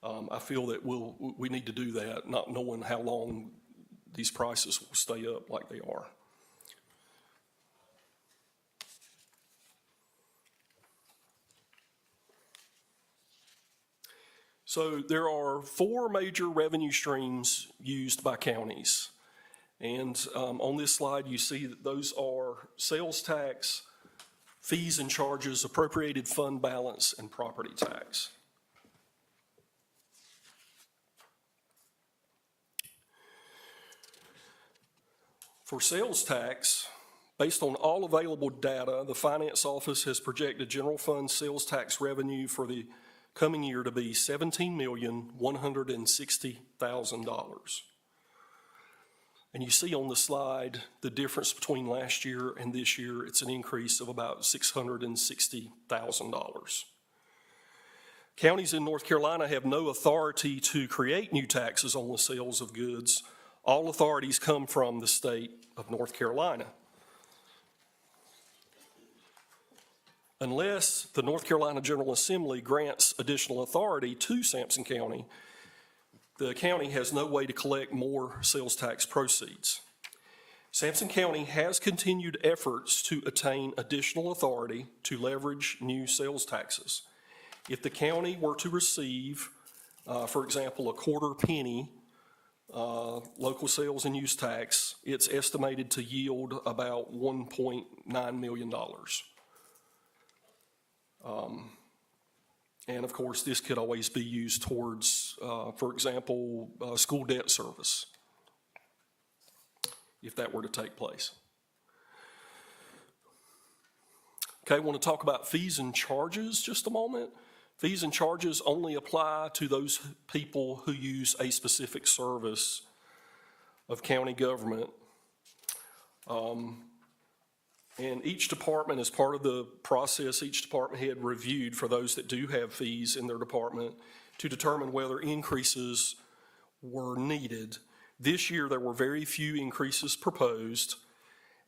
I feel that we need to do that, not knowing how long these prices will stay up like they are. So there are 4 major revenue streams used by counties. And on this slide, you see that those are sales tax, fees and charges, appropriated fund balance, and property tax. For sales tax, based on all available data, the Finance Office has projected general fund sales tax revenue for the coming year to be $17,160,000. And you see on the slide the difference between last year and this year. It's an increase of about $660,000. Counties in North Carolina have no authority to create new taxes on the sales of goods. All authorities come from the state of North Carolina. Unless the North Carolina General Assembly grants additional authority to Sampson County, the county has no way to collect more sales tax proceeds. Sampson County has continued efforts to attain additional authority to leverage new sales taxes. If the county were to receive, for example, a quarter penny local sales and use tax, it's estimated to yield about $1.9 million. And of course, this could always be used towards, for example, school debt service, if that were to take place. Okay, I want to talk about fees and charges just a moment. Fees and charges only apply to those people who use a specific service of county government. And each department, as part of the process, each department head reviewed for those that do have fees in their department to determine whether increases were needed. This year, there were very few increases proposed,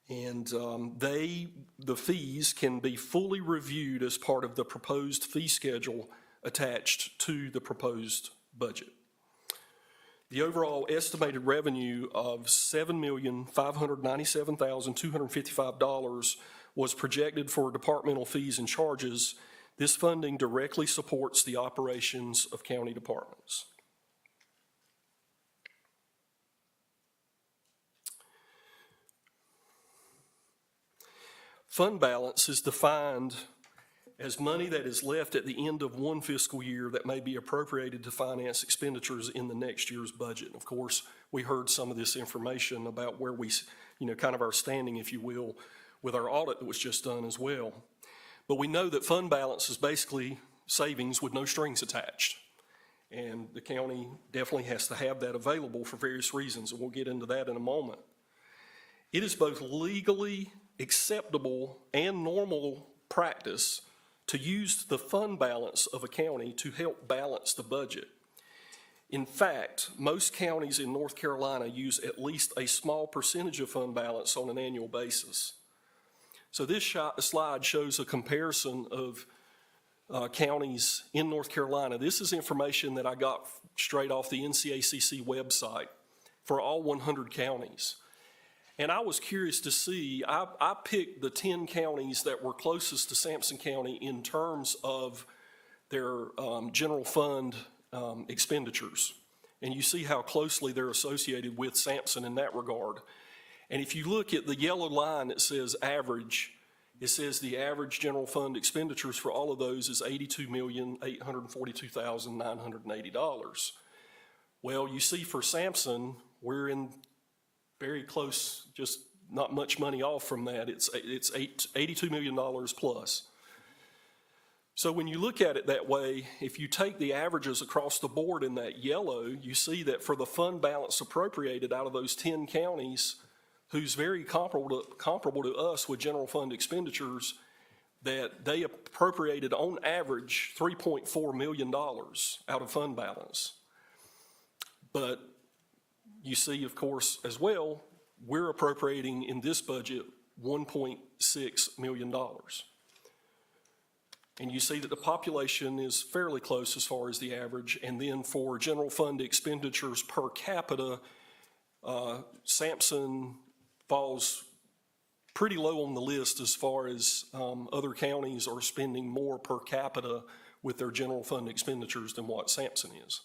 and the fees can be fully reviewed as part of the proposed fee schedule attached to the proposed budget. The overall estimated revenue of $7,597,255 was projected for departmental fees and charges. This funding directly supports the operations of county departments. Fund balance is defined as money that is left at the end of one fiscal year that may be appropriated to finance expenditures in the next year's budget. And of course, we heard some of this information about where we, kind of our standing, if you will, with our audit that was just done as well. But we know that fund balance is basically savings with no strings attached. And the county definitely has to have that available for various reasons, and we'll get into that in a moment. It is both legally acceptable and normal practice to use the fund balance of a county to help balance the budget. In fact, most counties in North Carolina use at least a small percentage of fund balance on an annual basis. So this slide shows a comparison of counties in North Carolina. This is information that I got straight off the NCACC website for all 100 counties. And I was curious to see, I picked the 10 counties that were closest to Sampson County in terms of their general fund expenditures. And you see how closely they're associated with Sampson in that regard. And if you look at the yellow line that says average, it says the average general fund expenditures for all of those is $82,842,980. Well, you see for Sampson, we're in very close, just not much money off from that. It's $82 million plus. So when you look at it that way, if you take the averages across the board in that yellow, you see that for the fund balance appropriated out of those 10 counties, who's very comparable to us with general fund expenditures, that they appropriated on average $3.4 million out of fund balance. But you see, of course, as well, we're appropriating in this budget $1.6 million. And you see that the population is fairly close as far as the average. And then for general fund expenditures per capita, Sampson falls pretty low on the list as far as other counties are spending more per capita with their general fund expenditures than what Sampson is.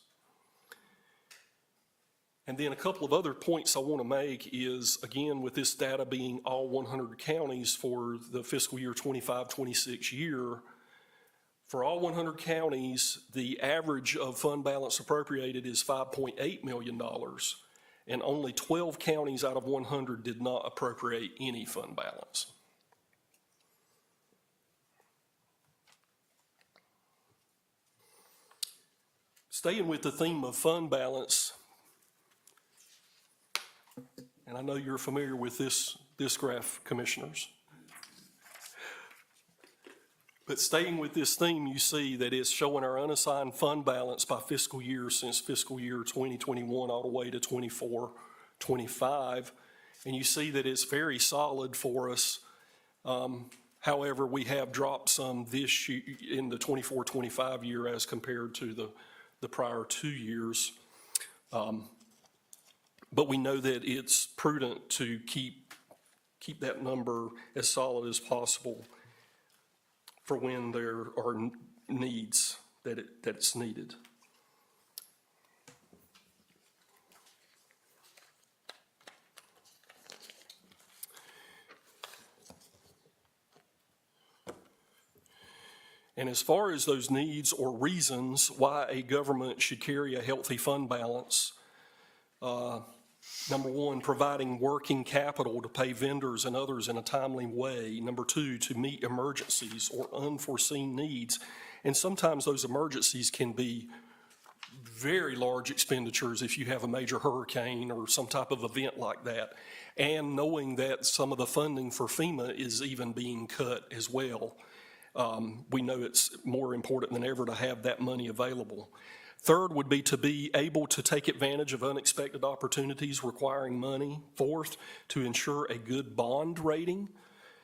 And then a couple of other points I want to make is, again, with this data being all 100 counties for the fiscal year 25-26 year, for all 100 counties, the average of fund balance appropriated is $5.8 million. And only 12 counties out of 100 did not appropriate any fund balance. Staying with the theme of fund balance, and I know you're familiar with this graph, commissioners. But staying with this theme, you see that it's showing our unassigned fund balance by fiscal year since fiscal year 2021 all the way to 24-25. And you see that it's very solid for us. However, we have dropped some this year in the 24-25 year as compared to the prior 2 years. But we know that it's prudent to keep that number as solid as possible for when there are needs that it's needed. And as far as those needs or reasons why a government should carry a healthy fund balance, number one, providing working capital to pay vendors and others in a timely way. Number two, to meet emergencies or unforeseen needs. And sometimes those emergencies can be very large expenditures if you have a major hurricane or some type of event like that. And knowing that some of the funding for FEMA is even being cut as well. We know it's more important than ever to have that money available. Third would be to be able to take advantage of unexpected opportunities requiring money. Fourth, to ensure a good bond rating.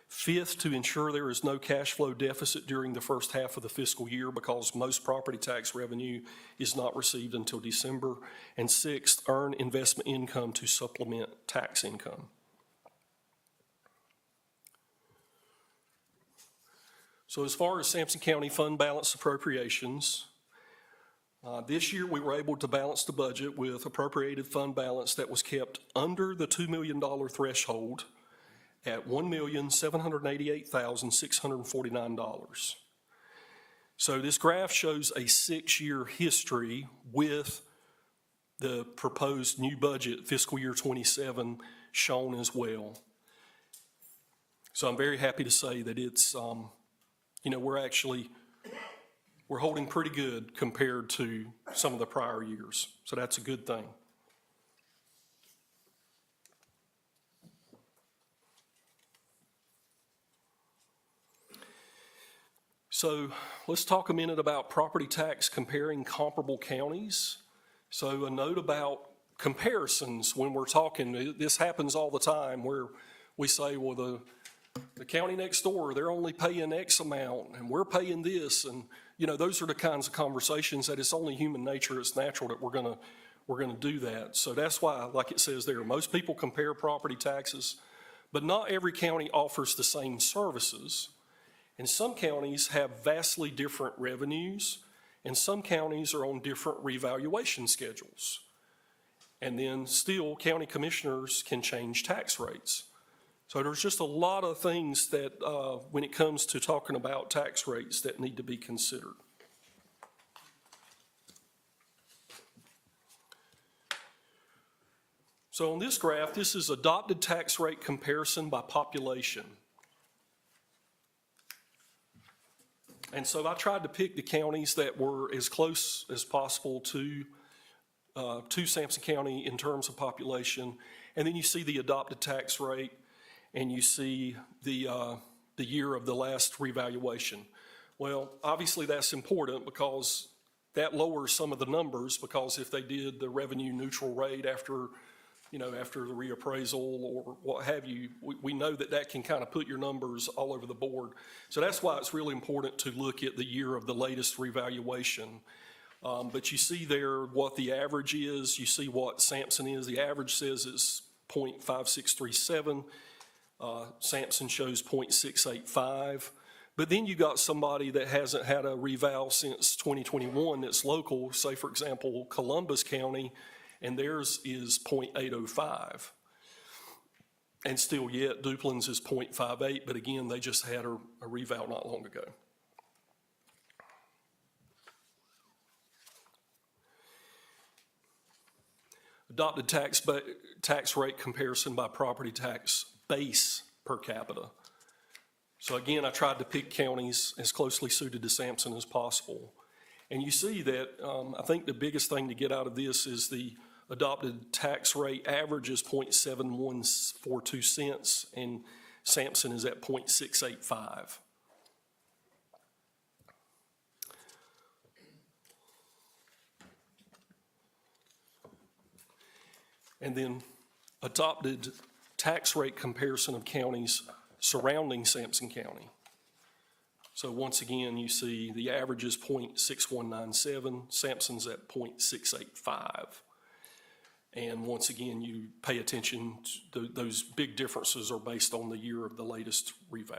Fifth, to ensure there is no cash flow deficit during the first half of the fiscal year because most property tax revenue is not received until December. And sixth, earn investment income to supplement tax income. So as far as Sampson County fund balance appropriations, this year, we were able to balance the budget with appropriated fund balance that was kept under the $2 million threshold at $1,788,649. So this graph shows a 6-year history with the proposed new budget, fiscal year 27, shown as well. So I'm very happy to say that it's, we're holding pretty good compared to some of the prior years. So that's a good thing. So let's talk a minute about property tax comparing comparable counties. So a note about comparisons when we're talking, this happens all the time where we say, well, the county next door, they're only paying X amount and we're paying this. And, those are the kinds of conversations that it's only human nature, it's natural that we're gonna do that. So that's why, like it says there, most people compare property taxes, but not every county offers the same services. And some counties have vastly different revenues, and some counties are on different revaluation schedules. And then still, county commissioners can change tax rates. So there's just a lot of things that, when it comes to talking about tax rates, that need to be considered. So on this graph, this is adopted tax rate comparison by population. And so I tried to pick the counties that were as close as possible to Sampson County in terms of population. And then you see the adopted tax rate, and you see the year of the last revaluation. Well, obviously that's important because that lowers some of the numbers, because if they did the revenue neutral rate after the reappraisal or what have you, we know that can kind of put your numbers all over the board. So that's why it's really important to look at the year of the latest revaluation. But you see there what the average is. You see what Sampson is. The average says it's 0.5637. Sampson shows 0.685. But then you got somebody that hasn't had a reval since 2021 that's local, say for example, Columbus County, and theirs is 0.805. And still yet, Duplin's is 0.58, but again, they just had a reval not long ago. Adopted tax rate comparison by property tax base per capita. So again, I tried to pick counties as closely suited to Sampson as possible. And you see that, I think the biggest thing to get out of this is the adopted tax rate average is 0.7142 cents, and Sampson is at 0.685. And then adopted tax rate comparison of counties surrounding Sampson County. So once again, you see the average is 0.6197, Sampson's at 0.685. And once again, you pay attention to those big differences are based on the year of the latest reval.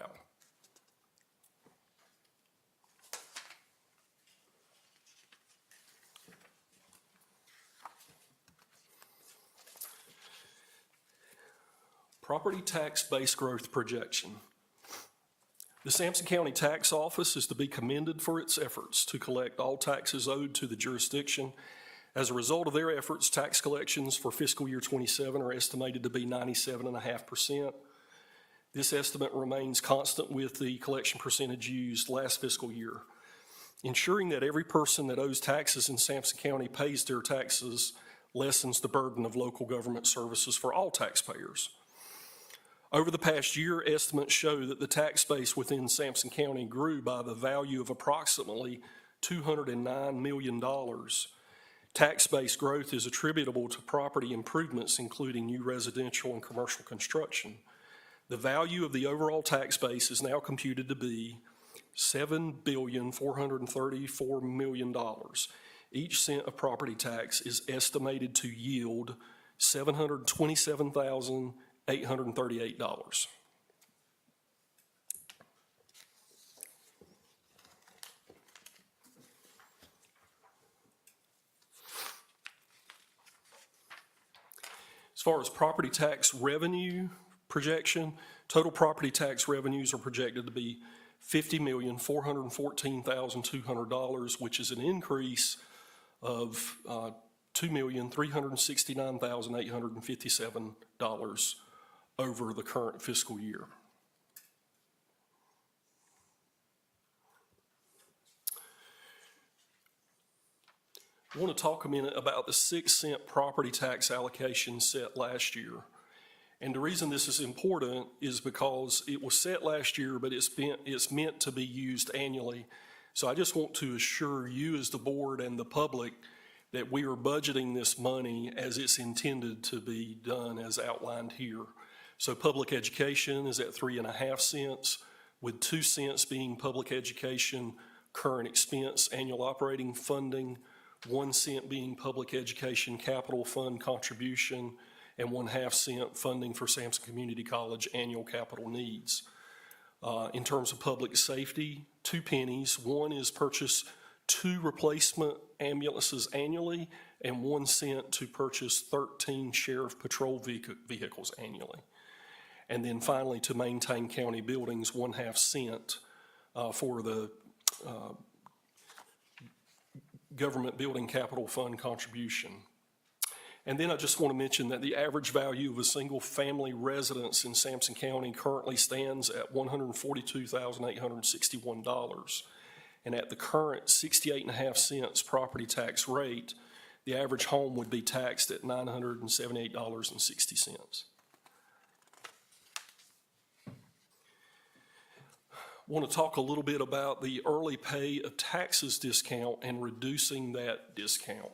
Property tax base growth projection. The Sampson County Tax Office is to be commended for its efforts to collect all taxes owed to the jurisdiction. As a result of their efforts, tax collections for fiscal year 27 are estimated to be 97.5%. This estimate remains constant with the collection percentage used last fiscal year. Ensuring that every person that owes taxes in Sampson County pays their taxes lessens the burden of local government services for all taxpayers. Over the past year, estimates show that the tax base within Sampson County grew by the value of approximately $209 million. Tax base growth is attributable to property improvements, including new residential and commercial construction. The value of the overall tax base is now computed to be $7,434 million. Each cent of property tax is estimated to yield $727,838. As far as property tax revenue projection, total property tax revenues are projected to be $50,414,200, which is an increase of $2,369,857 over the current fiscal year. I want to talk a minute about the 6-cent property tax allocation set last year. And the reason this is important is because it was set last year, but it's meant to be used annually. So I just want to assure you as the board and the public that we are budgeting this money as it's intended to be done as outlined here. So public education is at 3.5 cents, with 2 cents being public education current expense annual operating funding, 1 cent being public education capital fund contribution, and 1/2 cent funding for Sampson Community College annual capital needs. In terms of public safety, 2 pennies. 1 is purchase 2 replacement ambulances annually, and 1 cent to purchase 13 sheriff patrol vehicles annually. And then finally, to maintain county buildings, 1/2 cent for the government building capital fund contribution. And then I just want to mention that the average value of a single-family residence in Sampson County currently stands at $142,861. And at the current 68.5 cents property tax rate, the average home would be taxed at $978.60. I want to talk a little bit about the early pay of taxes discount and reducing that discount.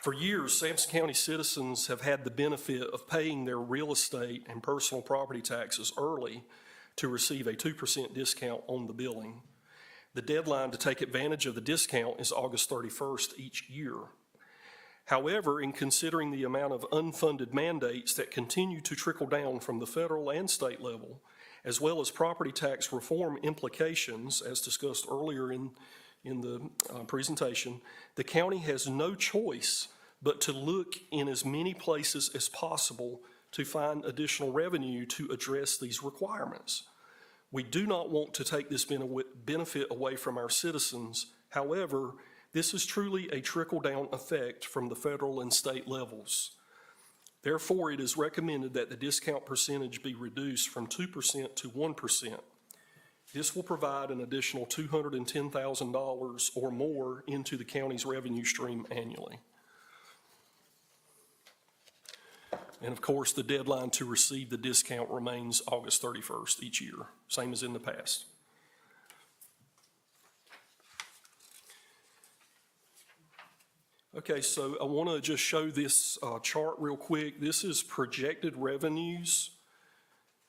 For years, Sampson County citizens have had the benefit of paying their real estate and personal property taxes early to receive a 2% discount on the billing. The deadline to take advantage of the discount is August 31st each year. However, in considering the amount of unfunded mandates that continue to trickle down from the federal and state level, as well as property tax reform implications, as discussed earlier in the presentation, the county has no choice but to look in as many places as possible to find additional revenue to address these requirements. We do not want to take this benefit away from our citizens. However, this is truly a trickle-down effect from the federal and state levels. Therefore, it is recommended that the discount percentage be reduced from 2% to 1%. This will provide an additional $210,000 or more into the county's revenue stream annually. And of course, the deadline to receive the discount remains August 31st each year, same as in the past. Okay, so I want to just show this chart real quick. This is projected revenues.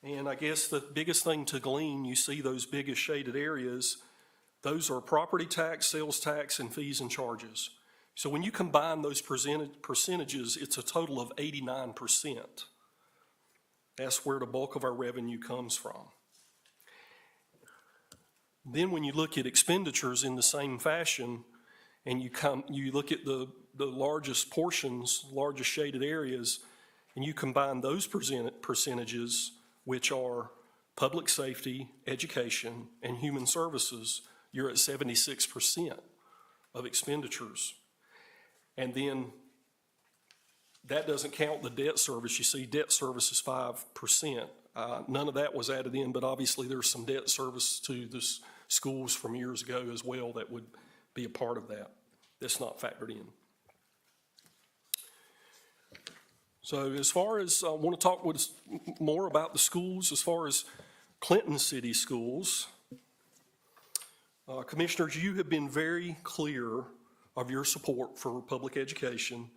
And I guess the biggest thing to glean, you see those biggest shaded areas, those are property tax, sales tax, and fees and charges. So when you combine those percentages, it's a total of 89%. That's where the bulk of our revenue comes from. Then when you look at expenditures in the same fashion, and you look at the largest portions, largest shaded areas, and you combine those percentages, which are public safety, education, and human services, you're at 76% of expenditures. And then that doesn't count the debt service. You see debt service is 5%. None of that was added in, but obviously there's some debt service to the schools from years ago as well that would be a part of that. That's not factored in. So as far as I want to talk more about the schools, as far as Clinton City Schools, Commissioners, you have been very clear of your support for public education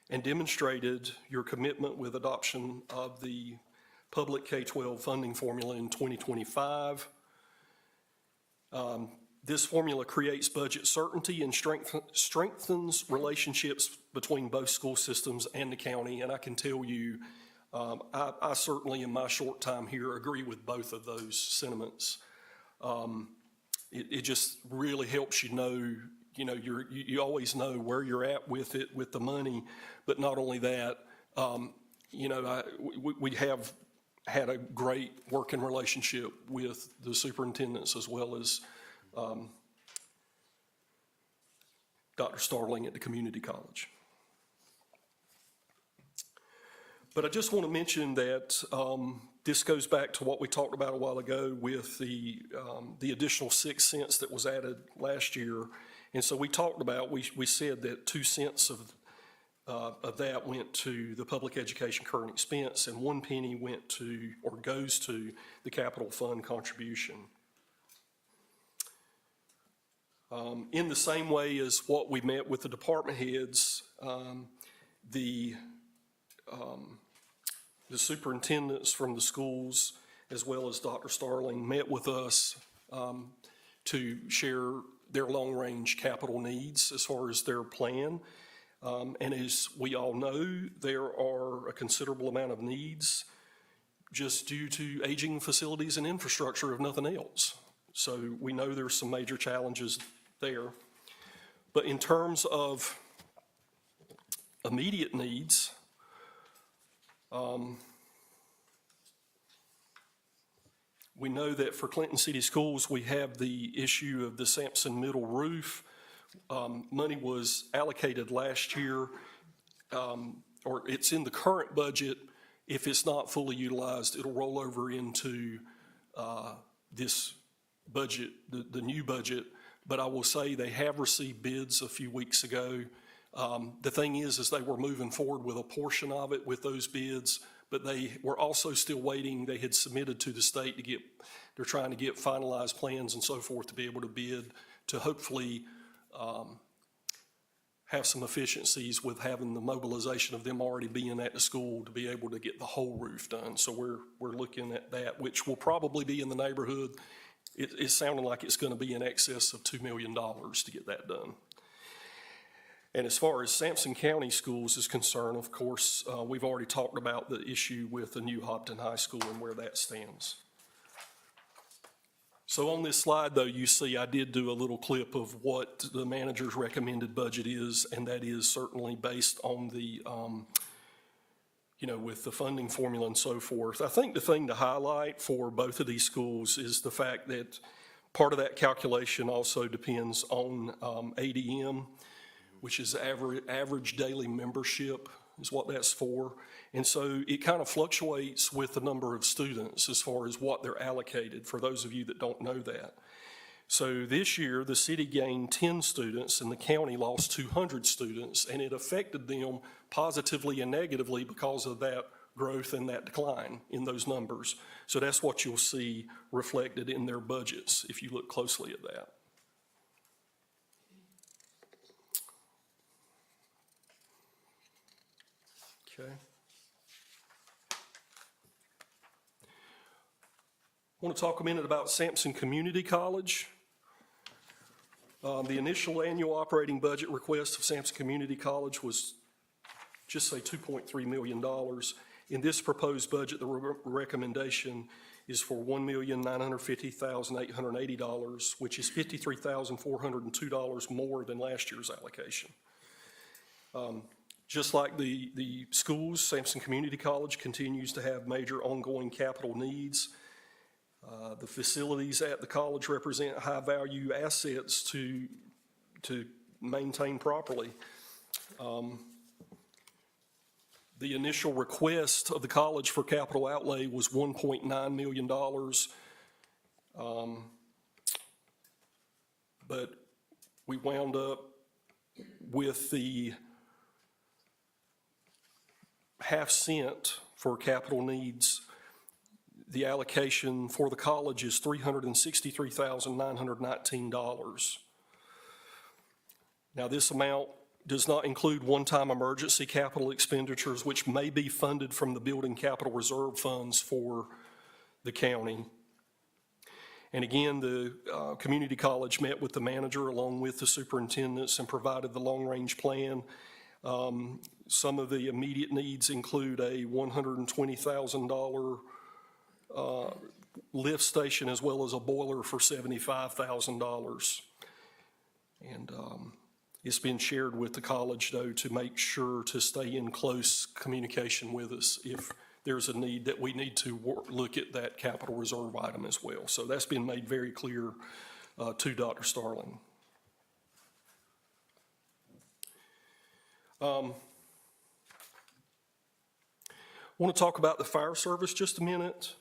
and demonstrated your commitment with adoption of the public K-12 funding formula in 2025. This formula creates budget certainty and strengthens relationships between both school systems and the county. And I can tell you, I certainly in my short time here agree with both of those sentiments. It just really helps you know, you always know where you're at with it, with the money. But not only that, we have had a great working relationship with the superintendents as well as Dr. Starling at the community college. But I just want to mention that this goes back to what we talked about a while ago with the additional 6 cents that was added last year. And so we talked about, we said that 2 cents of that went to the public education current expense, and 1 penny went to, or goes to, the capital fund contribution. In the same way as what we met with the department heads, the superintendents from the schools, as well as Dr. Starling, met with us to share their long-range capital needs as far as their plan. And as we all know, there are a considerable amount of needs just due to aging facilities and infrastructure, if nothing else. So we know there's some major challenges there. But in terms of immediate needs, we know that for Clinton City Schools, we have the issue of the Sampson middle roof. Money was allocated last year, or it's in the current budget. If it's not fully utilized, it'll roll over into this budget, the new budget. But I will say they have received bids a few weeks ago. The thing is they were moving forward with a portion of it with those bids, but they were also still waiting. They had submitted to the state to they're trying to get finalized plans and so forth to be able to bid, to hopefully have some efficiencies with having the mobilization of them already being at the school to be able to get the whole roof done. So we're looking at that, which will probably be in the neighborhood. It's sounding like it's going to be in excess of $2 million to get that done. And as far as Sampson County Schools is concerned, of course, we've already talked about the issue with the new Hopton High School and where that stands. So on this slide, though, you see I did do a little clip of what the manager's recommended budget is, and that is certainly based on the, with the funding formula and so forth. I think the thing to highlight for both of these schools is the fact that part of that calculation also depends on ADM, which is average daily membership is what that's for. And so it kind of fluctuates with the number of students as far as what they're allocated, for those of you that don't know that. So this year, the city gained 10 students and the county lost 200 students, and it affected them positively and negatively because of that growth and that decline in those numbers. So that's what you'll see reflected in their budgets if you look closely at that. Okay. I want to talk a minute about Sampson Community College. The initial annual operating budget request of Sampson Community College was just say $2.3 million. In this proposed budget, the recommendation is for $1,950,880, which is $53,402 more than last year's allocation. Just like the schools, Sampson Community College continues to have major ongoing capital needs. The facilities at the college represent high-value assets to maintain properly. The initial request of the college for capital outlay was $1.9 million. But we wound up with the half-cent for capital needs. The allocation for the college is $363,919. Now, this amount does not include one-time emergency capital expenditures, which may be funded from the building capital reserve funds for the county. And again, the community college met with the manager along with the superintendents and provided the long-range plan. Some of the immediate needs include a $120,000 lift station as well as a boiler for $75,000. And it's been shared with the college, though, to make sure to stay in close communication with us if there's a need that we need to look at that capital reserve item as well. So that's been made very clear to Dr. Starling. I want to talk about the fire service just a minute.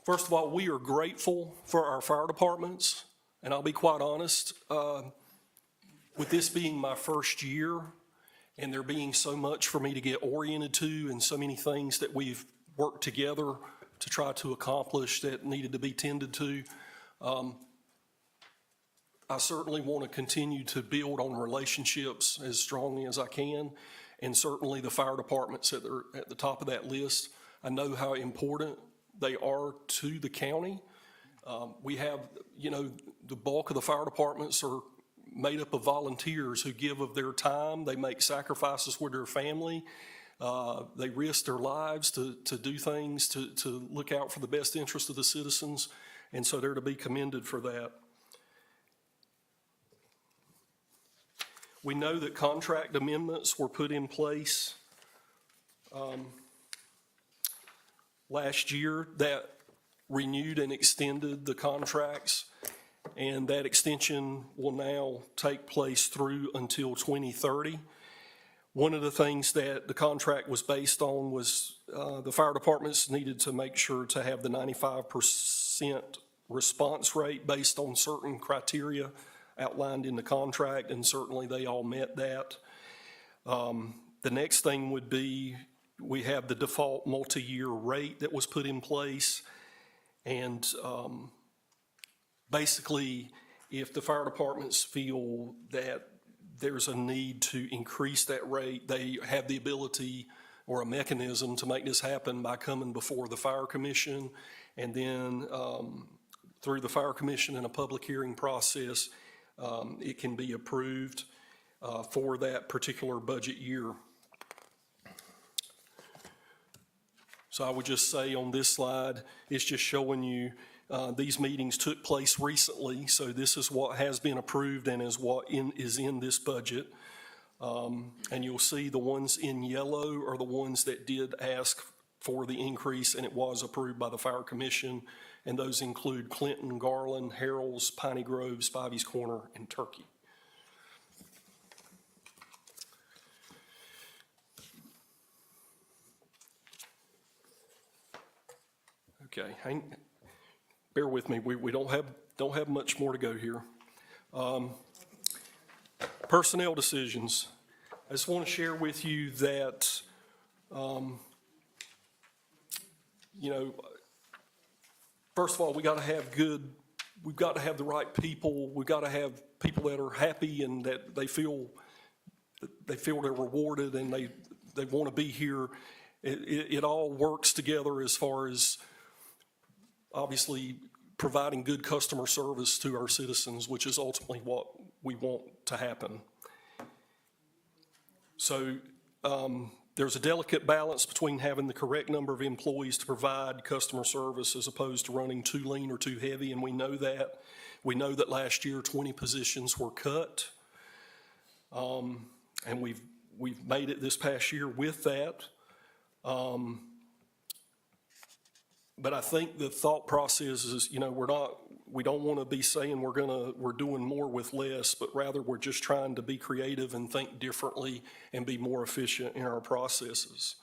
First of all, we are grateful for our fire departments, and I'll be quite honest, with this being my first year and there being so much for me to get oriented to and so many things that we've worked together to try to accomplish that needed to be tended to, I certainly want to continue to build on relationships as strongly as I can, and certainly the fire departments at the top of that list. I know how important they are to the county. We have, the bulk of the fire departments are made up of volunteers who give of their time. They make sacrifices with their family. They risk their lives to do things, to look out for the best interest of the citizens, and so they're to be commended for that. We know that contract amendments were put in place last year that renewed and extended the contracts, and that extension will now take place through until 2030. One of the things that the contract was based on was the fire departments needed to make sure to have the 95% response rate based on certain criteria outlined in the contract, and certainly they all met that. The next thing would be, we have the default multi-year rate that was put in place, and basically, if the fire departments feel that there's a need to increase that rate, they have the ability or a mechanism to make this happen by coming before the fire commission, and then through the fire commission in a public hearing process, it can be approved for that particular budget year. So I would just say on this slide, it's just showing you these meetings took place recently, so this is what has been approved and is what is in this budget. And you'll see the ones in yellow are the ones that did ask for the increase, and it was approved by the Fire Commission, and those include Clinton, Garland, Harrells, Piney Grove, Spivey's Corner, and Turkey. Okay, bear with me. We don't have much more to go here. Personnel decisions. I just want to share with you that, first of all, we've got to have the right people. We've got to have people that are happy and that they feel they're rewarded and they want to be here. It all works together as far as obviously providing good customer service to our citizens, which is ultimately what we want to happen. So there's a delicate balance between having the correct number of employees to provide customer service as opposed to running too lean or too heavy, and we know that. We know that last year 20 positions were cut, and we've made it this past year with that. But I think the thought process is, we don't want to be saying we're doing more with less, but rather we're just trying to be creative and think differently and be more efficient in our processes.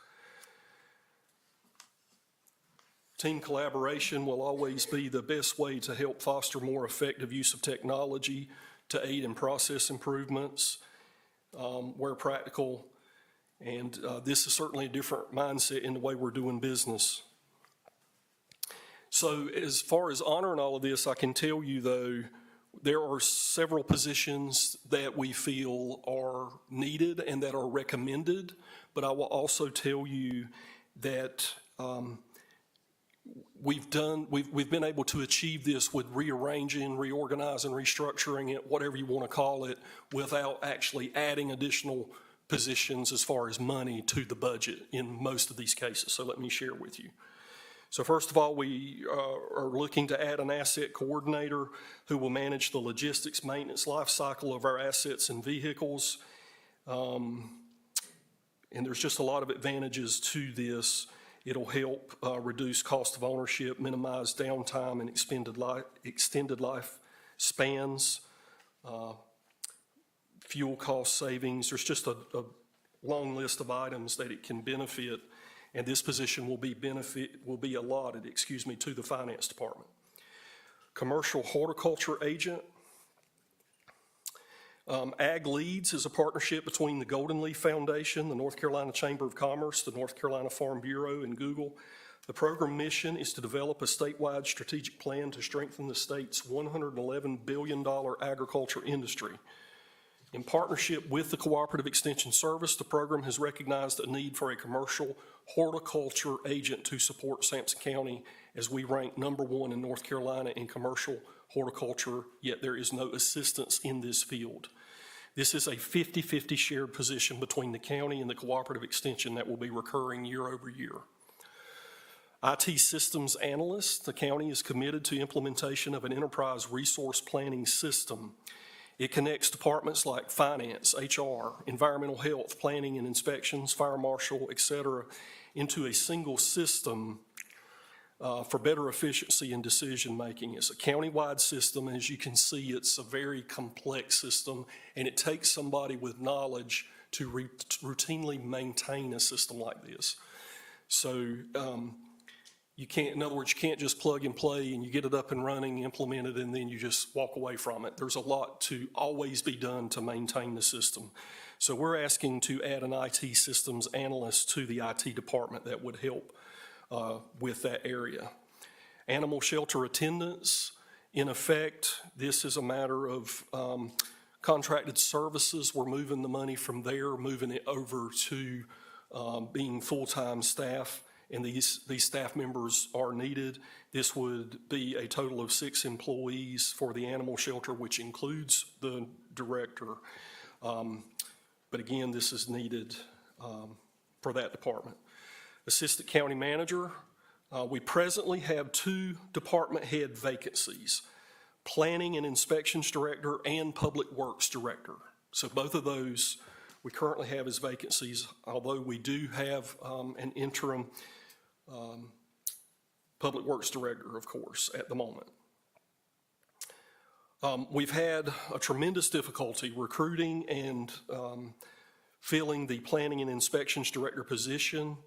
Team collaboration will always be the best way to help foster more effective use of technology to aid in process improvements where practical. And this is certainly a different mindset in the way we're doing business. So as far as honoring all of this, I can tell you, though, there are several positions that we feel are needed and that are recommended, but I will also tell you that we've been able to achieve this with rearranging, reorganizing, restructuring it, whatever you want to call it, without actually adding additional positions as far as money to the budget in most of these cases. So let me share with you. So first of all, we are looking to add an asset coordinator who will manage the logistics, maintenance, life cycle of our assets and vehicles. And there's just a lot of advantages to this. It'll help reduce cost of ownership, minimize downtime and extended life spans, fuel cost savings. There's just a long list of items that it can benefit, and this position will be allotted, to the Finance Department. Commercial horticulture agent. Ag Leads is a partnership between the Golden Leaf Foundation, the North Carolina Chamber of Commerce, the North Carolina Farm Bureau, and Google. The program mission is to develop a statewide strategic plan to strengthen the state's $111 billion agriculture industry. In partnership with the Cooperative Extension Service, the program has recognized a need for a commercial horticulture agent to support Sampson County as we rank #1 in North Carolina in commercial horticulture, yet there is no assistance in this field. This is a 50-50 shared position between the county and the Cooperative Extension that will be recurring year over year. IT systems analyst, the county is committed to implementation of an enterprise resource planning system. It connects departments like finance, HR, environmental health, planning and inspections, fire marshal, et cetera, into a single system for better efficiency and decision-making. It's a county-wide system, and as you can see, it's a very complex system, and it takes somebody with knowledge to routinely maintain a system like this. So you can't, in other words, you can't just plug and play and you get it up and running, implement it, and then you just walk away from it. There's a lot to always be done to maintain the system. So we're asking to add an IT systems analyst to the IT department that would help with that area. Animal shelter attendants, in effect, this is a matter of contracted services. We're moving the money from there, moving it over to being full-time staff, and these staff members are needed. This would be a total of 6 employees for the animal shelter, which includes the director. But again, this is needed for that department. Assistant County Manager, we presently have 2 department head vacancies, Planning and Inspections Director and Public Works Director. So both of those we currently have as vacancies, although we do have an interim Public Works Director, of course, at the moment. We've had a tremendous difficulty recruiting and filling the Planning and Inspections Director position.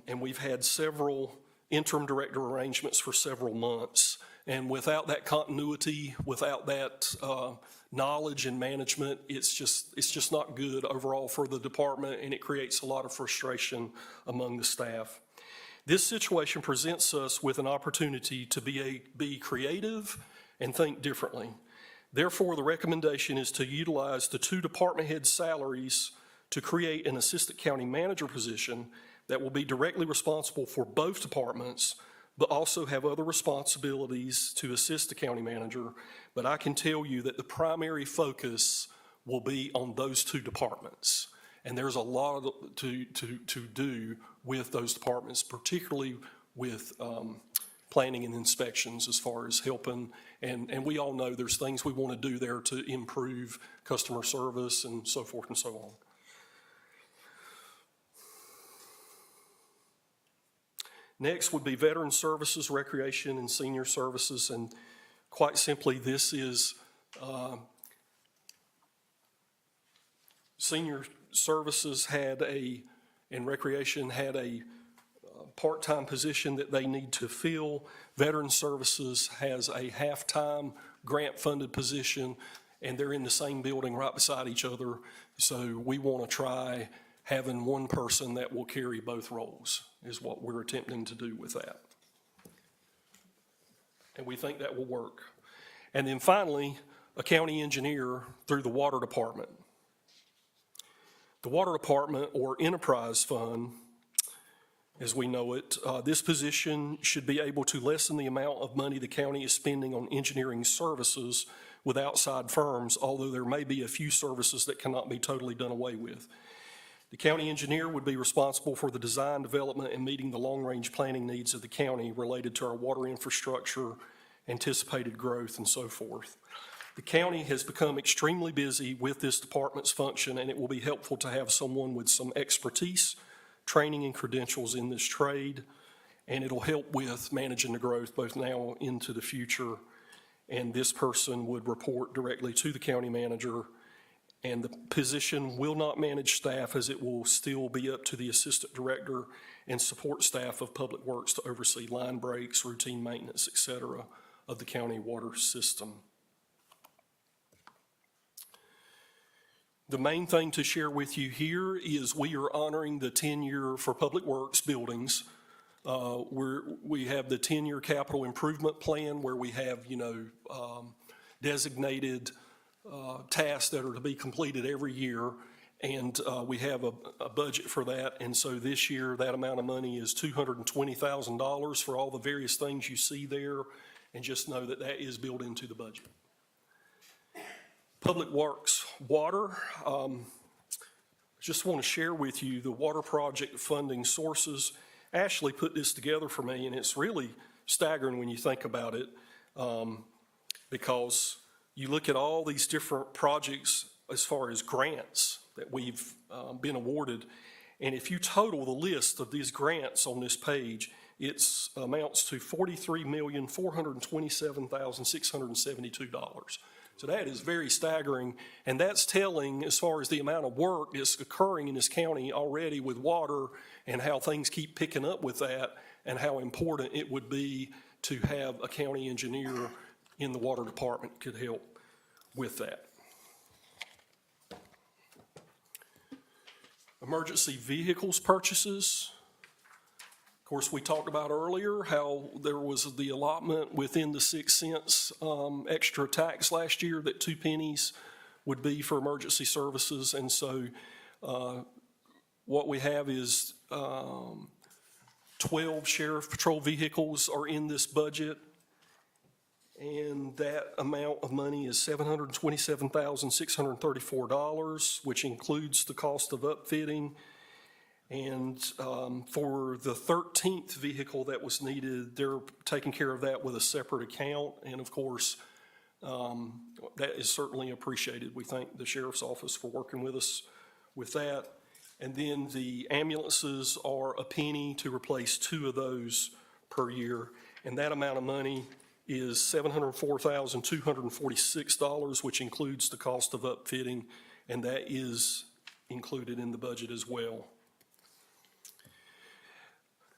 And we've had several interim director arrangements for several months. And without that continuity, without that knowledge and management, it's just not good overall for the department, and it creates a lot of frustration among the staff. This situation presents us with an opportunity to be creative and think differently. Therefore, the recommendation is to utilize the 2 department head salaries to create an assistant county manager position that will be directly responsible for both departments, but also have other responsibilities to assist the county manager. But I can tell you that the primary focus will be on those 2 departments. And there's a lot to do with those departments, particularly with planning and inspections as far as helping. And we all know there's things we want to do there to improve customer service and so forth and so on. Next would be Veteran Services, Recreation, and Senior Services, and quite simply, this is Senior Services and Recreation had a part-time position that they need to fill. Veteran Services has a half-time grant-funded position, and they're in the same building right beside each other, so we want to try having one person that will carry both roles is what we're attempting to do with that. And we think that will work. And then finally, a county engineer through the water department. The water department, or enterprise fund, as we know it, this position should be able to lessen the amount of money the county is spending on engineering services with outside firms, although there may be a few services that cannot be totally done away with. The county engineer would be responsible for the design, development, and meeting the long-range planning needs of the county related to our water infrastructure, anticipated growth, and so forth. The county has become extremely busy with this department's function, and it will be helpful to have someone with some expertise, training, and credentials in this trade, and it'll help with managing the growth both now into the future. And this person would report directly to the county manager, and the position will not manage staff, as it will still be up to the assistant director and support staff of Public Works to oversee line breaks, routine maintenance, et cetera, of the county water system. The main thing to share with you here is we are honoring the 10-year for Public Works buildings. We have the 10-year capital improvement plan where we have, designated tasks that are to be completed every year, and we have a budget for that. And so this year, that amount of money is $220,000 for all the various things you see there, and just know that that is built into the budget. Public Works Water, just want to share with you the water project funding sources. Ashley put this together for me, and it's really staggering when you think about it, because you look at all these different projects as far as grants that we've been awarded, and if you total the list of these grants on this page, it amounts to $43,427,672. So that is very staggering, and that's telling as far as the amount of work that's occurring in this county already with water and how things keep picking up with that, and how important it would be to have a county engineer in the water department could help with that. Emergency vehicles purchases. Of course, we talked about earlier how there was the allotment within the 6 cents extra tax last year that 2 pennies would be for emergency services. And so what we have is 12 sheriff patrol vehicles are in this budget. And that amount of money is $727,634, which includes the cost of upfitting. And for the 13th vehicle that was needed, they're taking care of that with a separate account. And of course, that is certainly appreciated. We thank the sheriff's office for working with us with that. And then the ambulances are a penny to replace 2 of those per year. And that amount of money is $704,246, which includes the cost of upfitting, and that is included in the budget as well.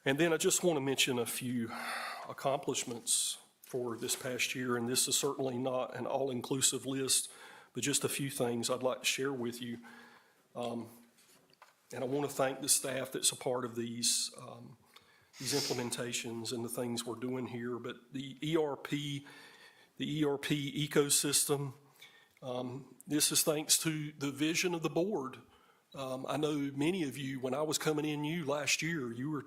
And then I just want to mention a few accomplishments for this past year, and this is certainly not an all-inclusive list, but just a few things I'd like to share with you. And I want to thank the staff that's a part of these implementations and the things we're doing here. But the ERP ecosystem, this is thanks to the vision of the board. I know many of you, when I was coming in last year, you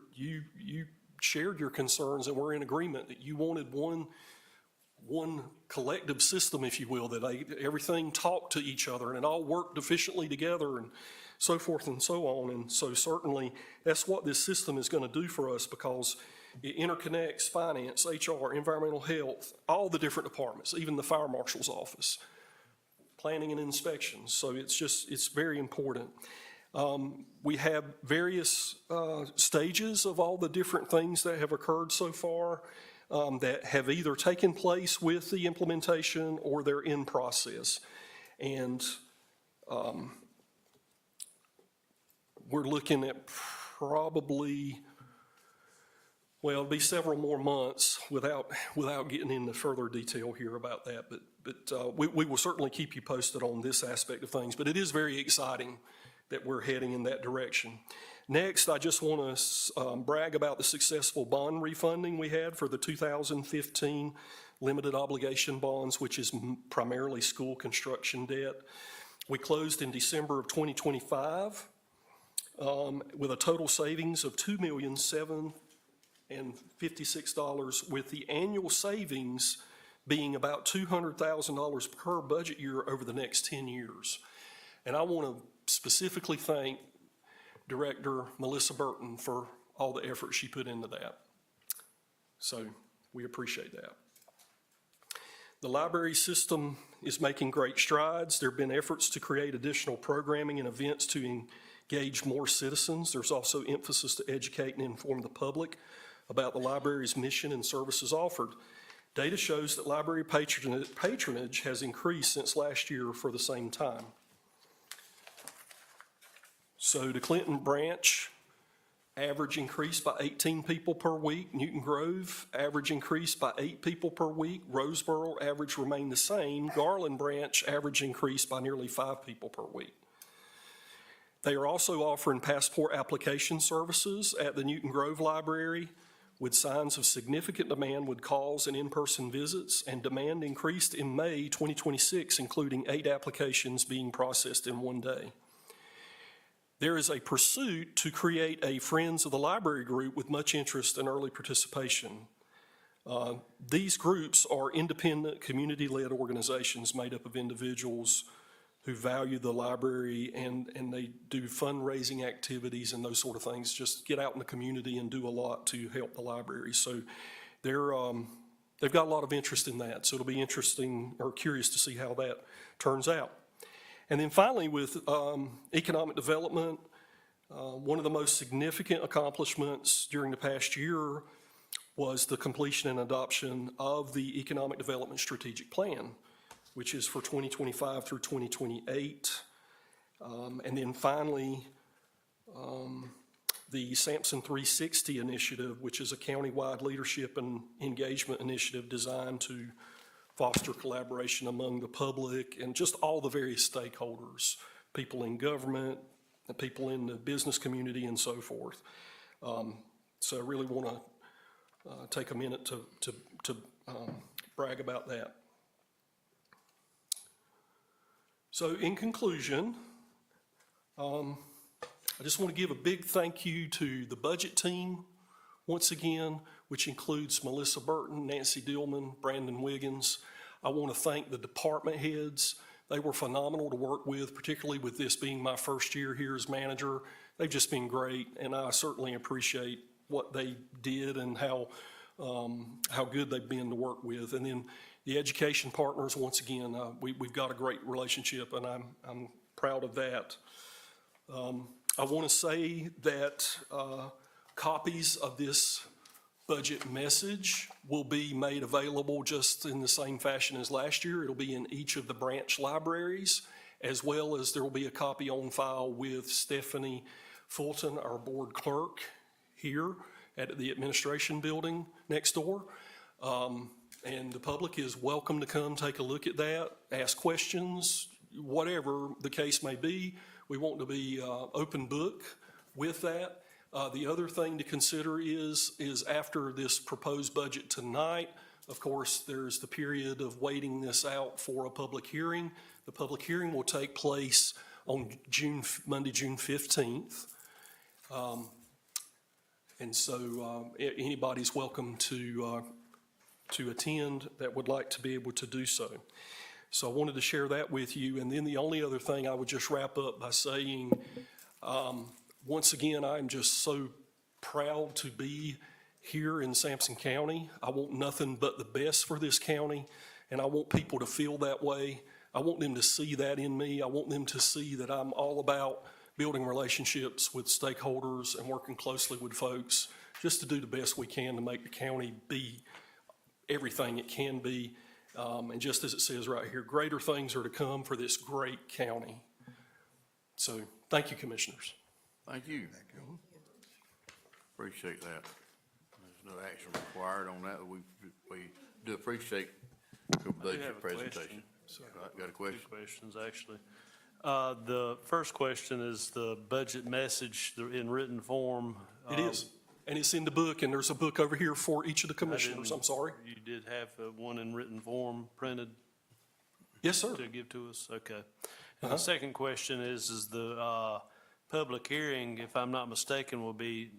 shared your concerns and were in agreement that you wanted one collective system, if you will, that everything talked to each other and it all worked efficiently together and so forth and so on. And so certainly that's what this system is going to do for us, because it interconnects finance, HR, environmental health, all the different departments, even the fire marshal's office, planning and inspections. So it's very important. We have various stages of all the different things that have occurred so far that have either taken place with the implementation or they're in process. And we're looking at probably, well, it'll be several more months without getting into further detail here about that. But we will certainly keep you posted on this aspect of things. But it is very exciting that we're heading in that direction. Next, I just want to brag about the successful bond refunding we had for the 2015 limited obligation bonds, which is primarily school construction debt. We closed in December of 2025 with a total savings of $2,756,000, with the annual savings being about $200,000 per budget year over the next 10 years. And I want to specifically thank Director Melissa Burton for all the effort she put into that. So we appreciate that. The library system is making great strides. There have been efforts to create additional programming and events to engage more citizens. There's also emphasis to educate and inform the public about the library's mission and services offered. Data shows that library patronage has increased since last year for the same time. So the Clinton branch, average increase by 18 people per week. Newton Grove, average increase by 8 people per week. Roseboro, average remained the same. Garland branch, average increase by nearly 5 people per week. They are also offering passport application services at the Newton Grove Library with signs of significant demand with calls and in-person visits, and demand increased in May 2026, including 8 applications being processed in one day. There is a pursuit to create a Friends of the Library group with much interest and early participation. These groups are independent, community-led organizations made up of individuals who value the library, and they do fundraising activities and those sort of things, just get out in the community and do a lot to help the library. So they've got a lot of interest in that, so it'll be interesting or curious to see how that turns out. And then finally, with economic development, one of the most significant accomplishments during the past year was the completion and adoption of the Economic Development Strategic Plan, which is for 2025 through 2028. And then finally, the Sampson 360 initiative, which is a countywide leadership and engagement initiative designed to foster collaboration among the public and just all the various stakeholders, people in government, the people in the business community, and so forth. So I really want to take a minute to brag about that. So in conclusion, I just want to give a big thank you to the budget team once again, which includes Melissa Burton, Nancy Dillman, Brandon Wiggins. I want to thank the department heads. They were phenomenal to work with, particularly with this being my first year here as manager. They've just been great, and I certainly appreciate what they did and how good they've been to work with. And then the education partners, once again, we've got a great relationship, and I'm proud of that. I want to say that copies of this budget message will be made available just in the same fashion as last year. It'll be in each of the branch libraries, as well as there will be a copy on file with Stephanie Fulton, our board clerk, here at the administration building next door. And the public is welcome to come take a look at that, ask questions, whatever the case may be. We want to be open book with that. The other thing to consider is after this proposed budget tonight, of course, there's the period of waiting this out for a public hearing. The public hearing will take place on Monday, June 15th. And so anybody's welcome to attend that would like to be able to do so. So I wanted to share that with you. And then the only other thing I would just wrap up by saying, once again, I'm just so proud to be here in Sampson County. I want nothing but the best for this county, and I want people to feel that way. I want them to see that in me. I want them to see that I'm all about building relationships with stakeholders and working closely with folks just to do the best we can to make the county be everything it can be. And just as it says right here, greater things are to come for this great county. So thank you, commissioners. Thank you. Appreciate that. There's no action required on that. We do appreciate your budget presentation. Got a question? Two questions, actually. The first question is the budget message in written form. It is, and it's in the book, and there's a book over here for each of the commissioners. I'm sorry. You did have one in written form printed? Yes, sir. To give to us, okay. And the second question is the public hearing, if I'm not mistaken, will be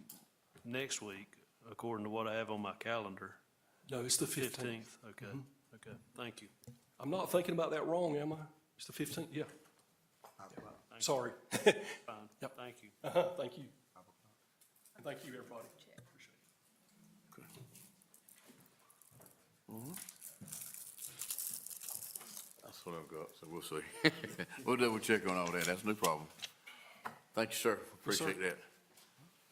next week, according to what I have on my calendar. No, it's the 15th. Okay, okay, thank you. I'm not thinking about that wrong, am I? It's the 15th, yeah. Sorry. Fine, Yep. thank you. Thank you. Thank you, everybody. Appreciate it. That's what I've got, so we'll see. We'll double check on all that. That's no problem. Thank you, sir. Yes, sir. Appreciate that.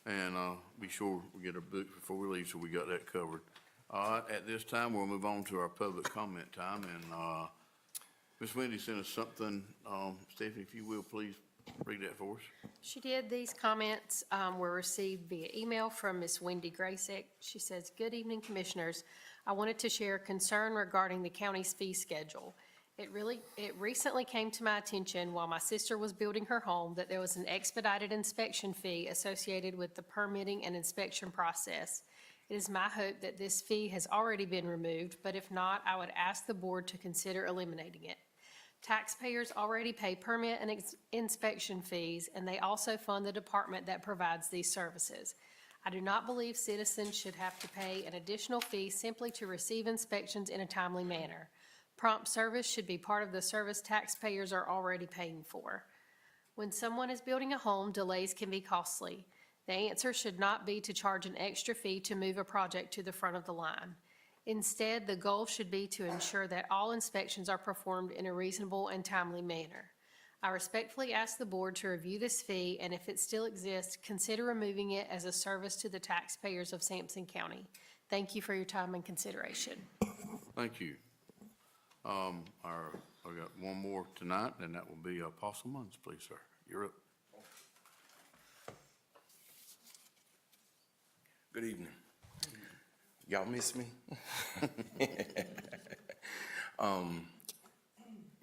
And, be sure we get our book before we leave, so we got that covered. All right, at this time, we'll move on to our public comment time, and, Ms. Wendy sent us something. Stephanie, if you will, please read that for us. She did. These comments were received via email from Ms. Wendy Graysick. She says, "Good evening, Commissioners. I wanted to share concern regarding the county's fee schedule. It recently came to my attention while my sister was building her home that there was an expedited inspection fee associated with the permitting and inspection process. It is my hope that this fee has already been removed, but if not, I would ask the board to consider eliminating it. Taxpayers already pay permit and inspection fees, and they also fund the department that provides these services. I do not believe citizens should have to pay an additional fee simply to receive inspections in a timely manner. Prompt service should be part of the service taxpayers are already paying for. When someone is building a home, delays can be costly. The answer should not be to charge an extra fee to move a project to the front of the line. Instead, the goal should be to ensure that all inspections are performed in a reasonable and timely manner. I respectfully ask the board to review this fee, and if it still exists, consider removing it as a service to the taxpayers of Sampson County. Thank you for your time and consideration." Thank you. I got one more tonight, and that will be Apostle Munns, please, sir. You're up. Good evening. Y'all miss me?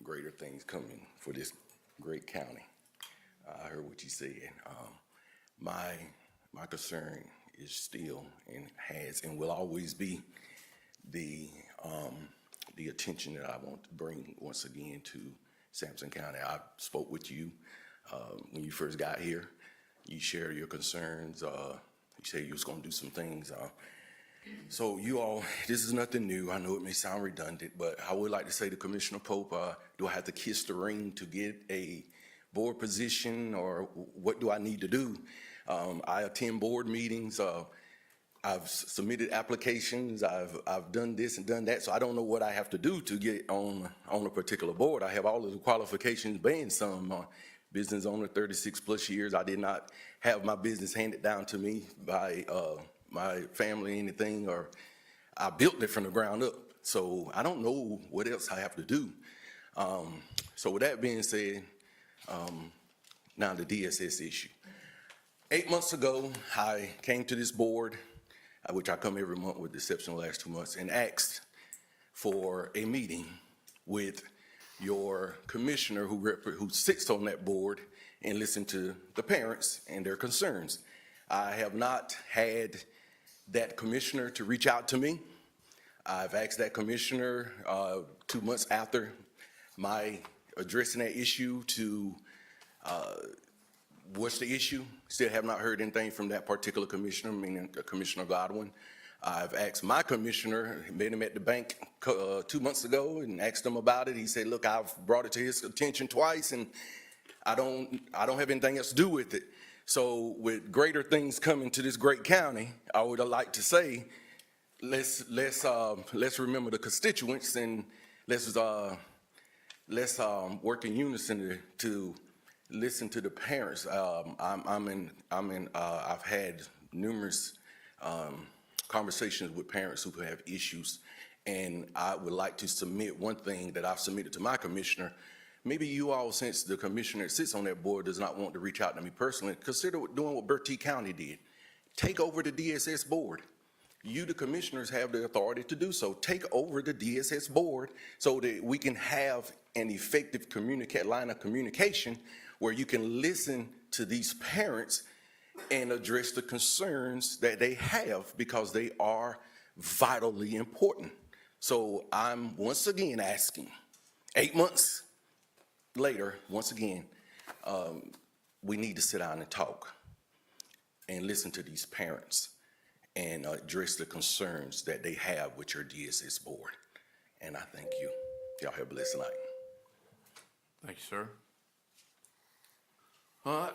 Greater things coming for this great county. I heard what you said. My concern is still and has and will always be the attention that I want to bring once again to Sampson County. I spoke with you when you first got here. You shared your concerns. You said you was going to do some things. So you all, this is nothing new. I know it may sound redundant, but I would like to say to Commissioner Pope, do I have to kiss the ring to get a board position, or what do I need to do? I attend board meetings. I've submitted applications. I've done this and done that. So I don't know what I have to do to get on a particular board. I have all of the qualifications, being some business owner, 36 plus years. I did not have my business handed down to me by my family, anything, or I built it from the ground up. So I don't know what else I have to do. So with that being said, now the DSS issue. 8 months ago, I came to this board, which I come every month with the exception of the last 2 months, and asked for a meeting with your commissioner who sits on that board and listen to the parents and their concerns. I have not had that commissioner to reach out to me. I've asked that commissioner 2 months after my addressing that issue to what's the issue. Still have not heard anything from that particular commissioner, meaning Commissioner Godwin. I've asked my commissioner, met him at the bank 2 months ago and asked him about it. He said, look, I've brought it to his attention twice and I don't have anything else to do with it. So with greater things coming to this great county, I would like to say, let's remember the constituents and let's work in unison to listen to the parents. I've had numerous conversations with parents who have issues, and I would like to submit one thing that I've submitted to my commissioner. Maybe you all, since the commissioner that sits on that board does not want to reach out to me personally, consider doing what Bertie County did. Take over the DSS board. You, the commissioners, have the authority to do so. Take over the DSS board so that we can have an effective line of communication where you can listen to these parents and address the concerns that they have, because they are vitally important. So I'm once again asking, 8 months later, once again, we need to sit down and talk and listen to these parents and address the concerns that they have with your DSS board. And I thank you. Y'all have a blessed night. Thank you, sir. All right.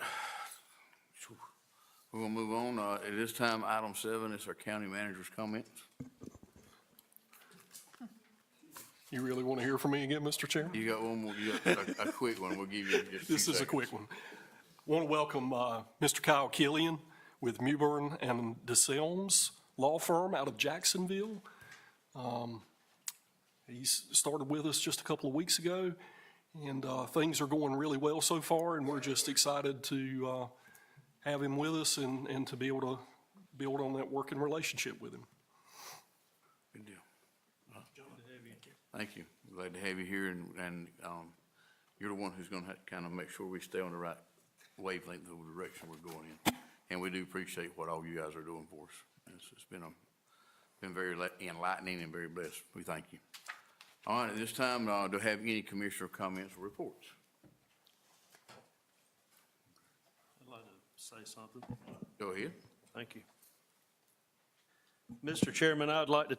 We're gonna move on. At this time, item 7 is our county manager's comments. You really want to hear from me again, Mr. Chairman? You got one more, you got a quick one, we'll give you just a few This is a seconds. quick one. Want to welcome Mr. Kyle Killian with Mewburn and DeSelms Law Firm out of Jacksonville. He's started with us just a couple of weeks ago, and things are going really well so far, and we're just excited to have him with us and to be able to build on that working relationship with him. Good deal. Thank you. Glad to have you here, and you're the one who's gonna have to kind of make sure we stay on the right wavelength of the direction we're going in. And we do appreciate what all you guys are doing for us. It's been very enlightening and very blessed. We thank you. All right, at this time, do I have any commissioner comments or reports? I'd like to say something. Go ahead. Thank you. Mr. Chairman, I'd like to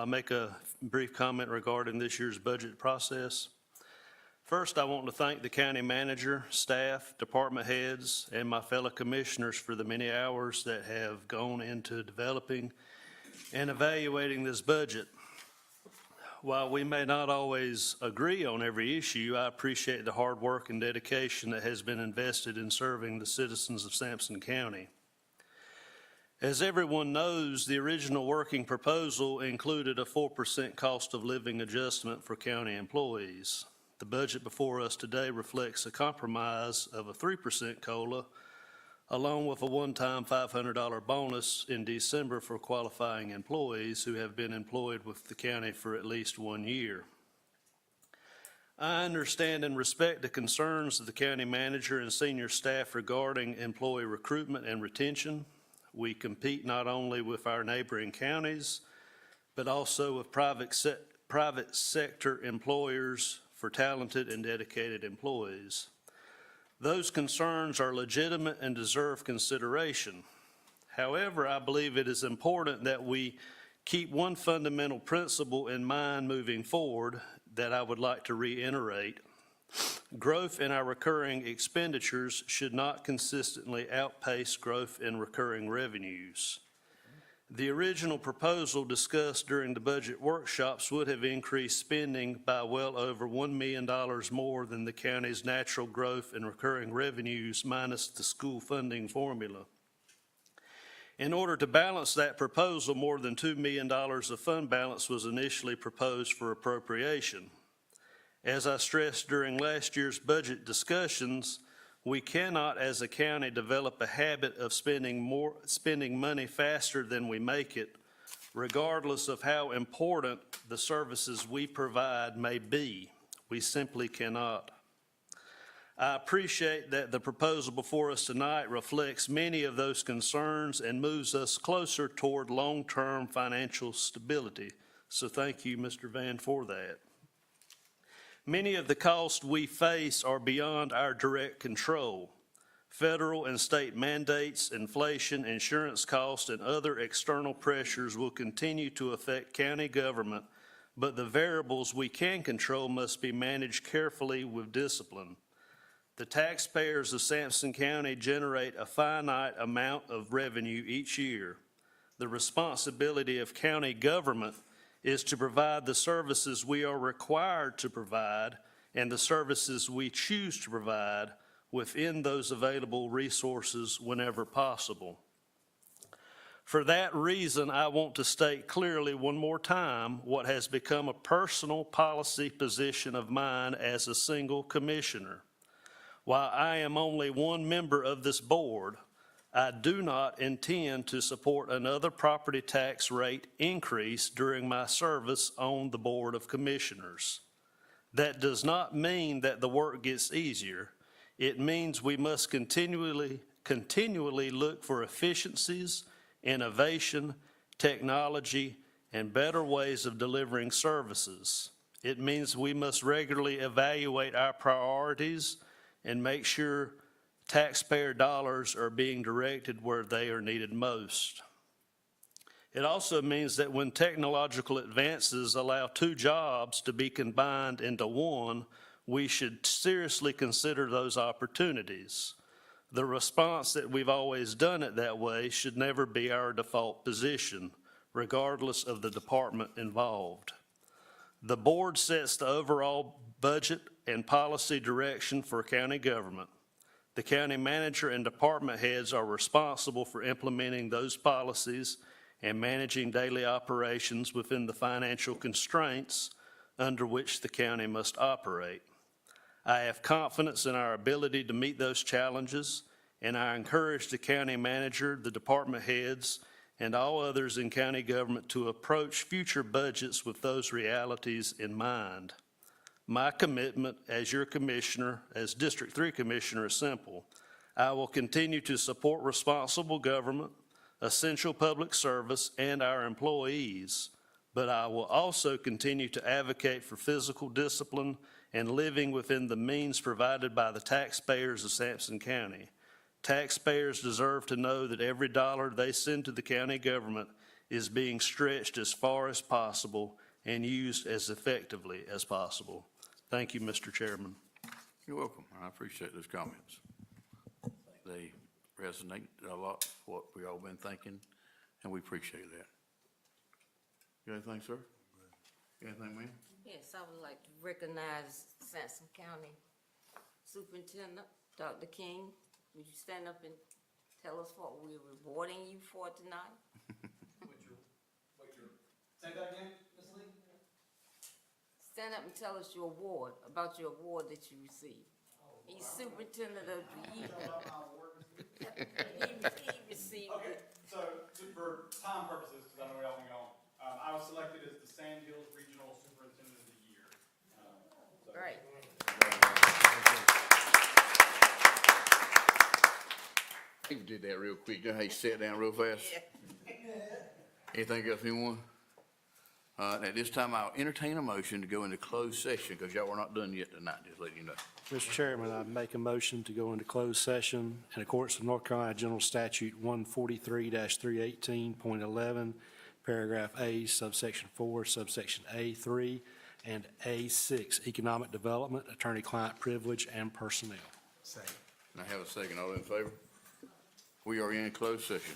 make a brief comment regarding this year's budget process. First, I want to thank the county manager, staff, department heads, and my fellow commissioners for the many hours that have gone into developing and evaluating this budget. While we may not always agree on every issue, I appreciate the hard work and dedication that has been invested in serving the citizens of Sampson County. As everyone knows, the original working proposal included a 4% cost of living adjustment for county employees. The budget before us today reflects a compromise of a 3% COLA, along with a one-time $500 bonus in December for qualifying employees who have been employed with the county for at least 1 year. I understand and respect the concerns of the county manager and senior staff regarding employee recruitment and retention. We compete not only with our neighboring counties, but also with private sector employers for talented and dedicated employees. Those concerns are legitimate and deserve consideration. However, I believe it is important that we keep one fundamental principle in mind moving forward that I would like to reiterate. Growth in our recurring expenditures should not consistently outpace growth in recurring revenues. The original proposal discussed during the budget workshops would have increased spending by well over $1 million more than the county's natural growth in recurring revenues minus the school funding formula. In order to balance that proposal, more than $2 million of fund balance was initially proposed for appropriation. As I stressed during last year's budget discussions, we cannot, as a county, develop a habit of spending money faster than we make it, regardless of how important the services we provide may be. We simply cannot. I appreciate that the proposal before us tonight reflects many of those concerns and moves us closer toward long-term financial stability. So thank you, Mr. Vann, for that. Many of the costs we face are beyond our direct control. Federal and state mandates, inflation, insurance costs, and other external pressures will continue to affect county government, but the variables we can control must be managed carefully with discipline. The taxpayers of Sampson County generate a finite amount of revenue each year. The responsibility of county government is to provide the services we are required to provide and the services we choose to provide within those available resources whenever possible. For that reason, I want to state clearly one more time what has become a personal policy position of mine as a single commissioner. While I am only one member of this board, I do not intend to support another property tax rate increase during my service on the Board of Commissioners. That does not mean that the work gets easier. It means we must continually look for efficiencies, innovation, technology, and better ways of delivering services. It means we must regularly evaluate our priorities and make sure taxpayer dollars are being directed where they are needed most. It also means that when technological advances allow two jobs to be combined into one, we should seriously consider those opportunities. The response that we've always done it that way should never be our default position, regardless of the department involved. The board sets the overall budget and policy direction for county government. The county manager and department heads are responsible for implementing those policies and managing daily operations within the financial constraints under which the county must operate. I have confidence in our ability to meet those challenges, and I encourage the county manager, the department heads, and all others in county government to approach future budgets with those realities in mind. My commitment as your commissioner, as District 3 Commissioner, is simple. I will continue to support responsible government, essential public service, and our employees, but I will also continue to advocate for physical discipline and living within the means provided by the taxpayers of Sampson County. Taxpayers deserve to know that every dollar they send to the county government is being stretched as far as possible and used as effectively as possible. Thank you, Mr. Chairman. You're welcome. I appreciate those comments. They resonate a lot with what we all been thinking, and we appreciate that. You got anything, sir? You got anything, ma'am? Yes, I would like to recognize Sampson County Superintendent, Dr. King. Would you stand up and tell us what we're rewarding you for tonight? Say that again, Ms. Lee? Stand up and tell us your award, about your award that you received. He's Superintendent of the Year. He received Okay, it. so for time purposes, because I know we all been gone, I was selected as the Sand Hills Regional Superintendent of the Year. Great. He did that real quick. You know how he sat down real fast? Anything else, anyone? At this time, I'll entertain a motion to go into closed session, because y'all were not done yet tonight, just letting you know. Mr. Chairman, I make a motion to go into closed session in accordance with North Carolina General Statute 143-318.11, paragraph A, subsection 4, subsection A3, and A6, economic development, attorney-client privilege, and personnel. Second. And I have a second. All in favor? We are in closed session.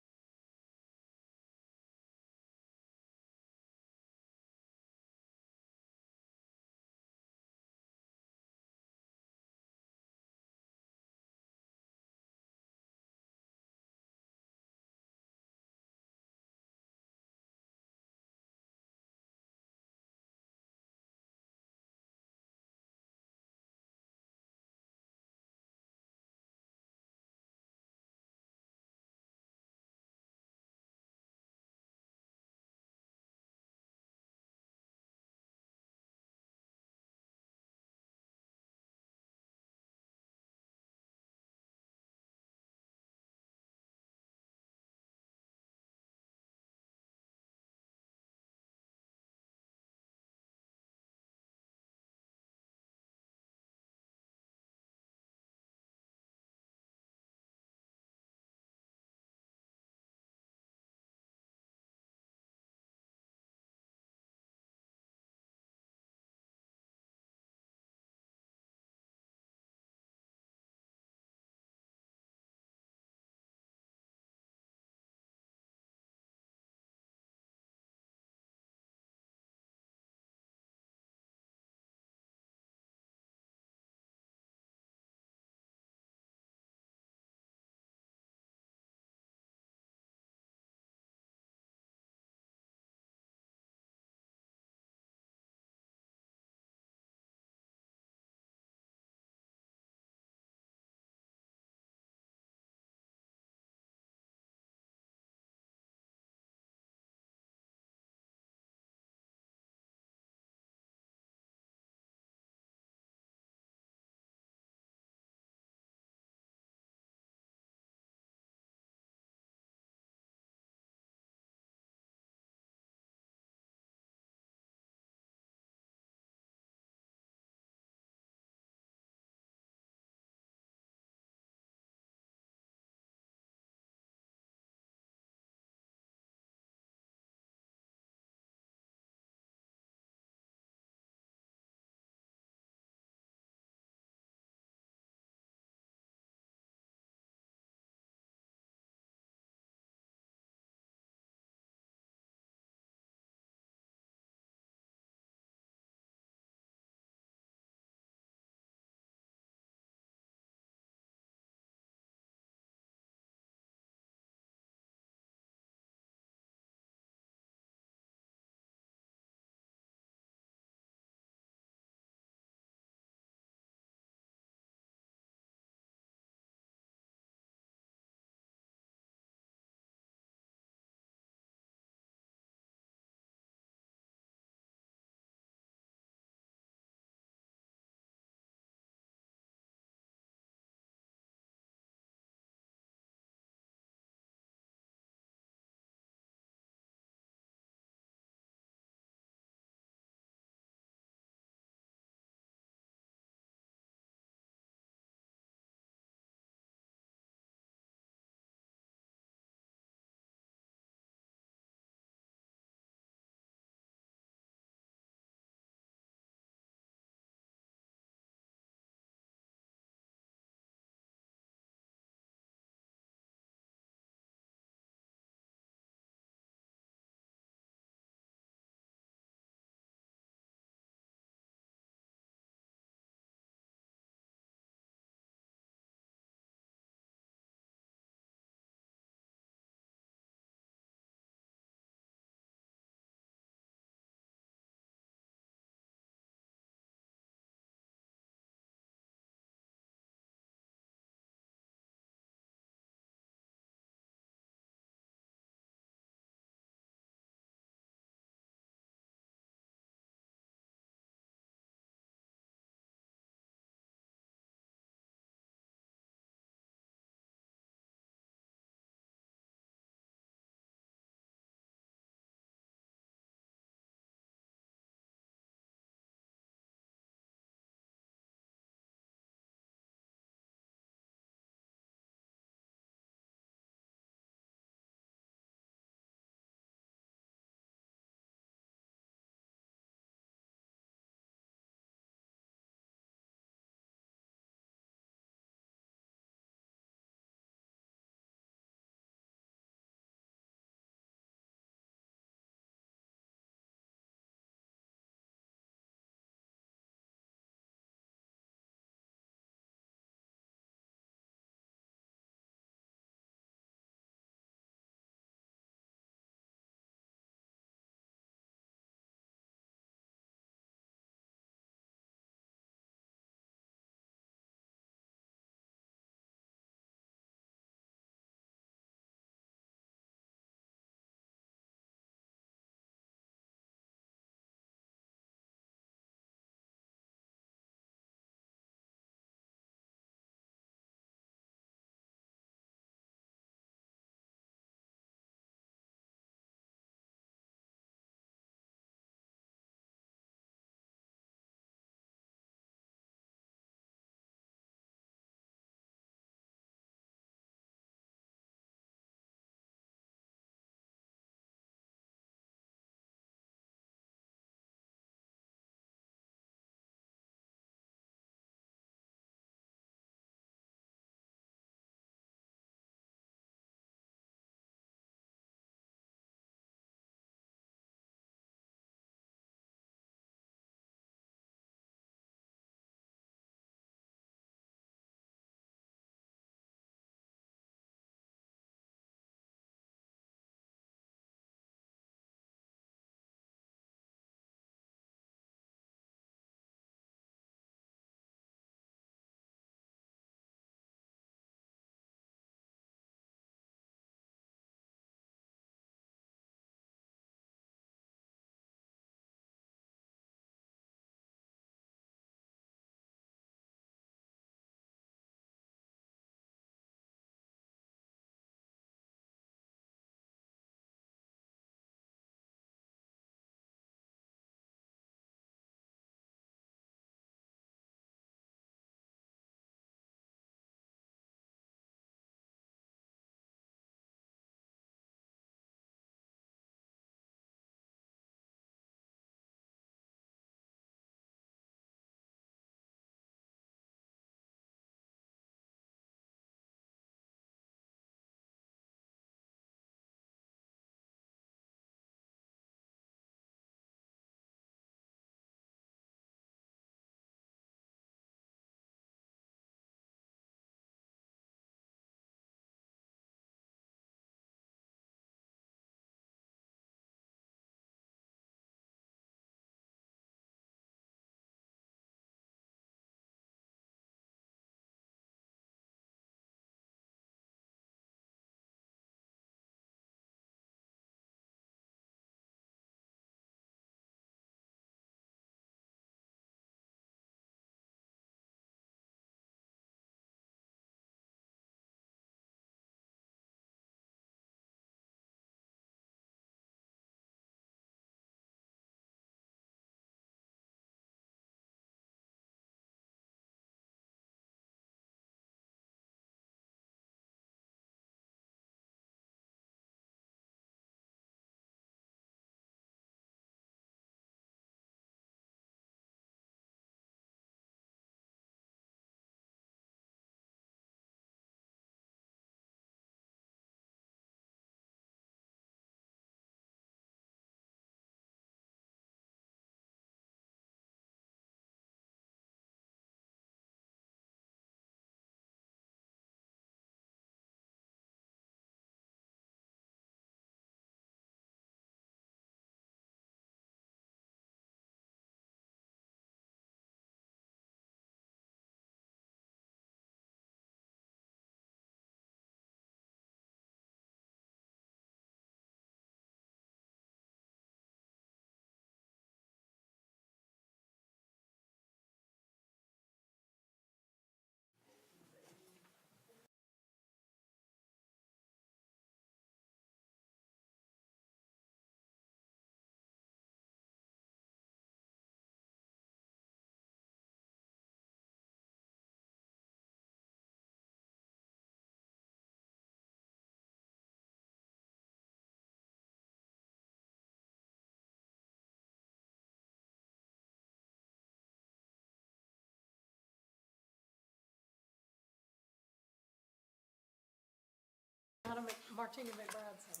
Martina McBride's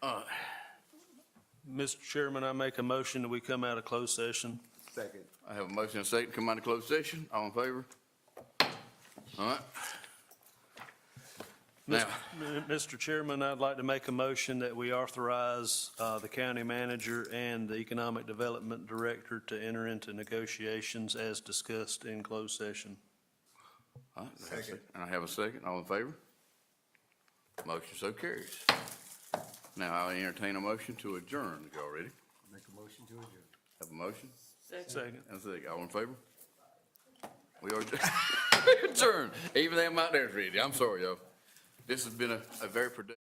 on. Mr. Chairman, I make a motion that we come out of closed session. Second. I have a motion and a second, come out of closed session. All in favor? All right. Now, Mr. Chairman, I'd like to make a motion that we authorize the county manager and the economic development director to enter into negotiations as discussed in closed session. all right, and I have a second. All in favor? Motion so carries. Now I'll entertain a motion to adjourn. Y'all ready? Make a motion to adjourn. Have a motion? Second. And a second. All in favor? We are adjourned. Even them out there is ready. I'm sorry, y'all. This has been a very productive.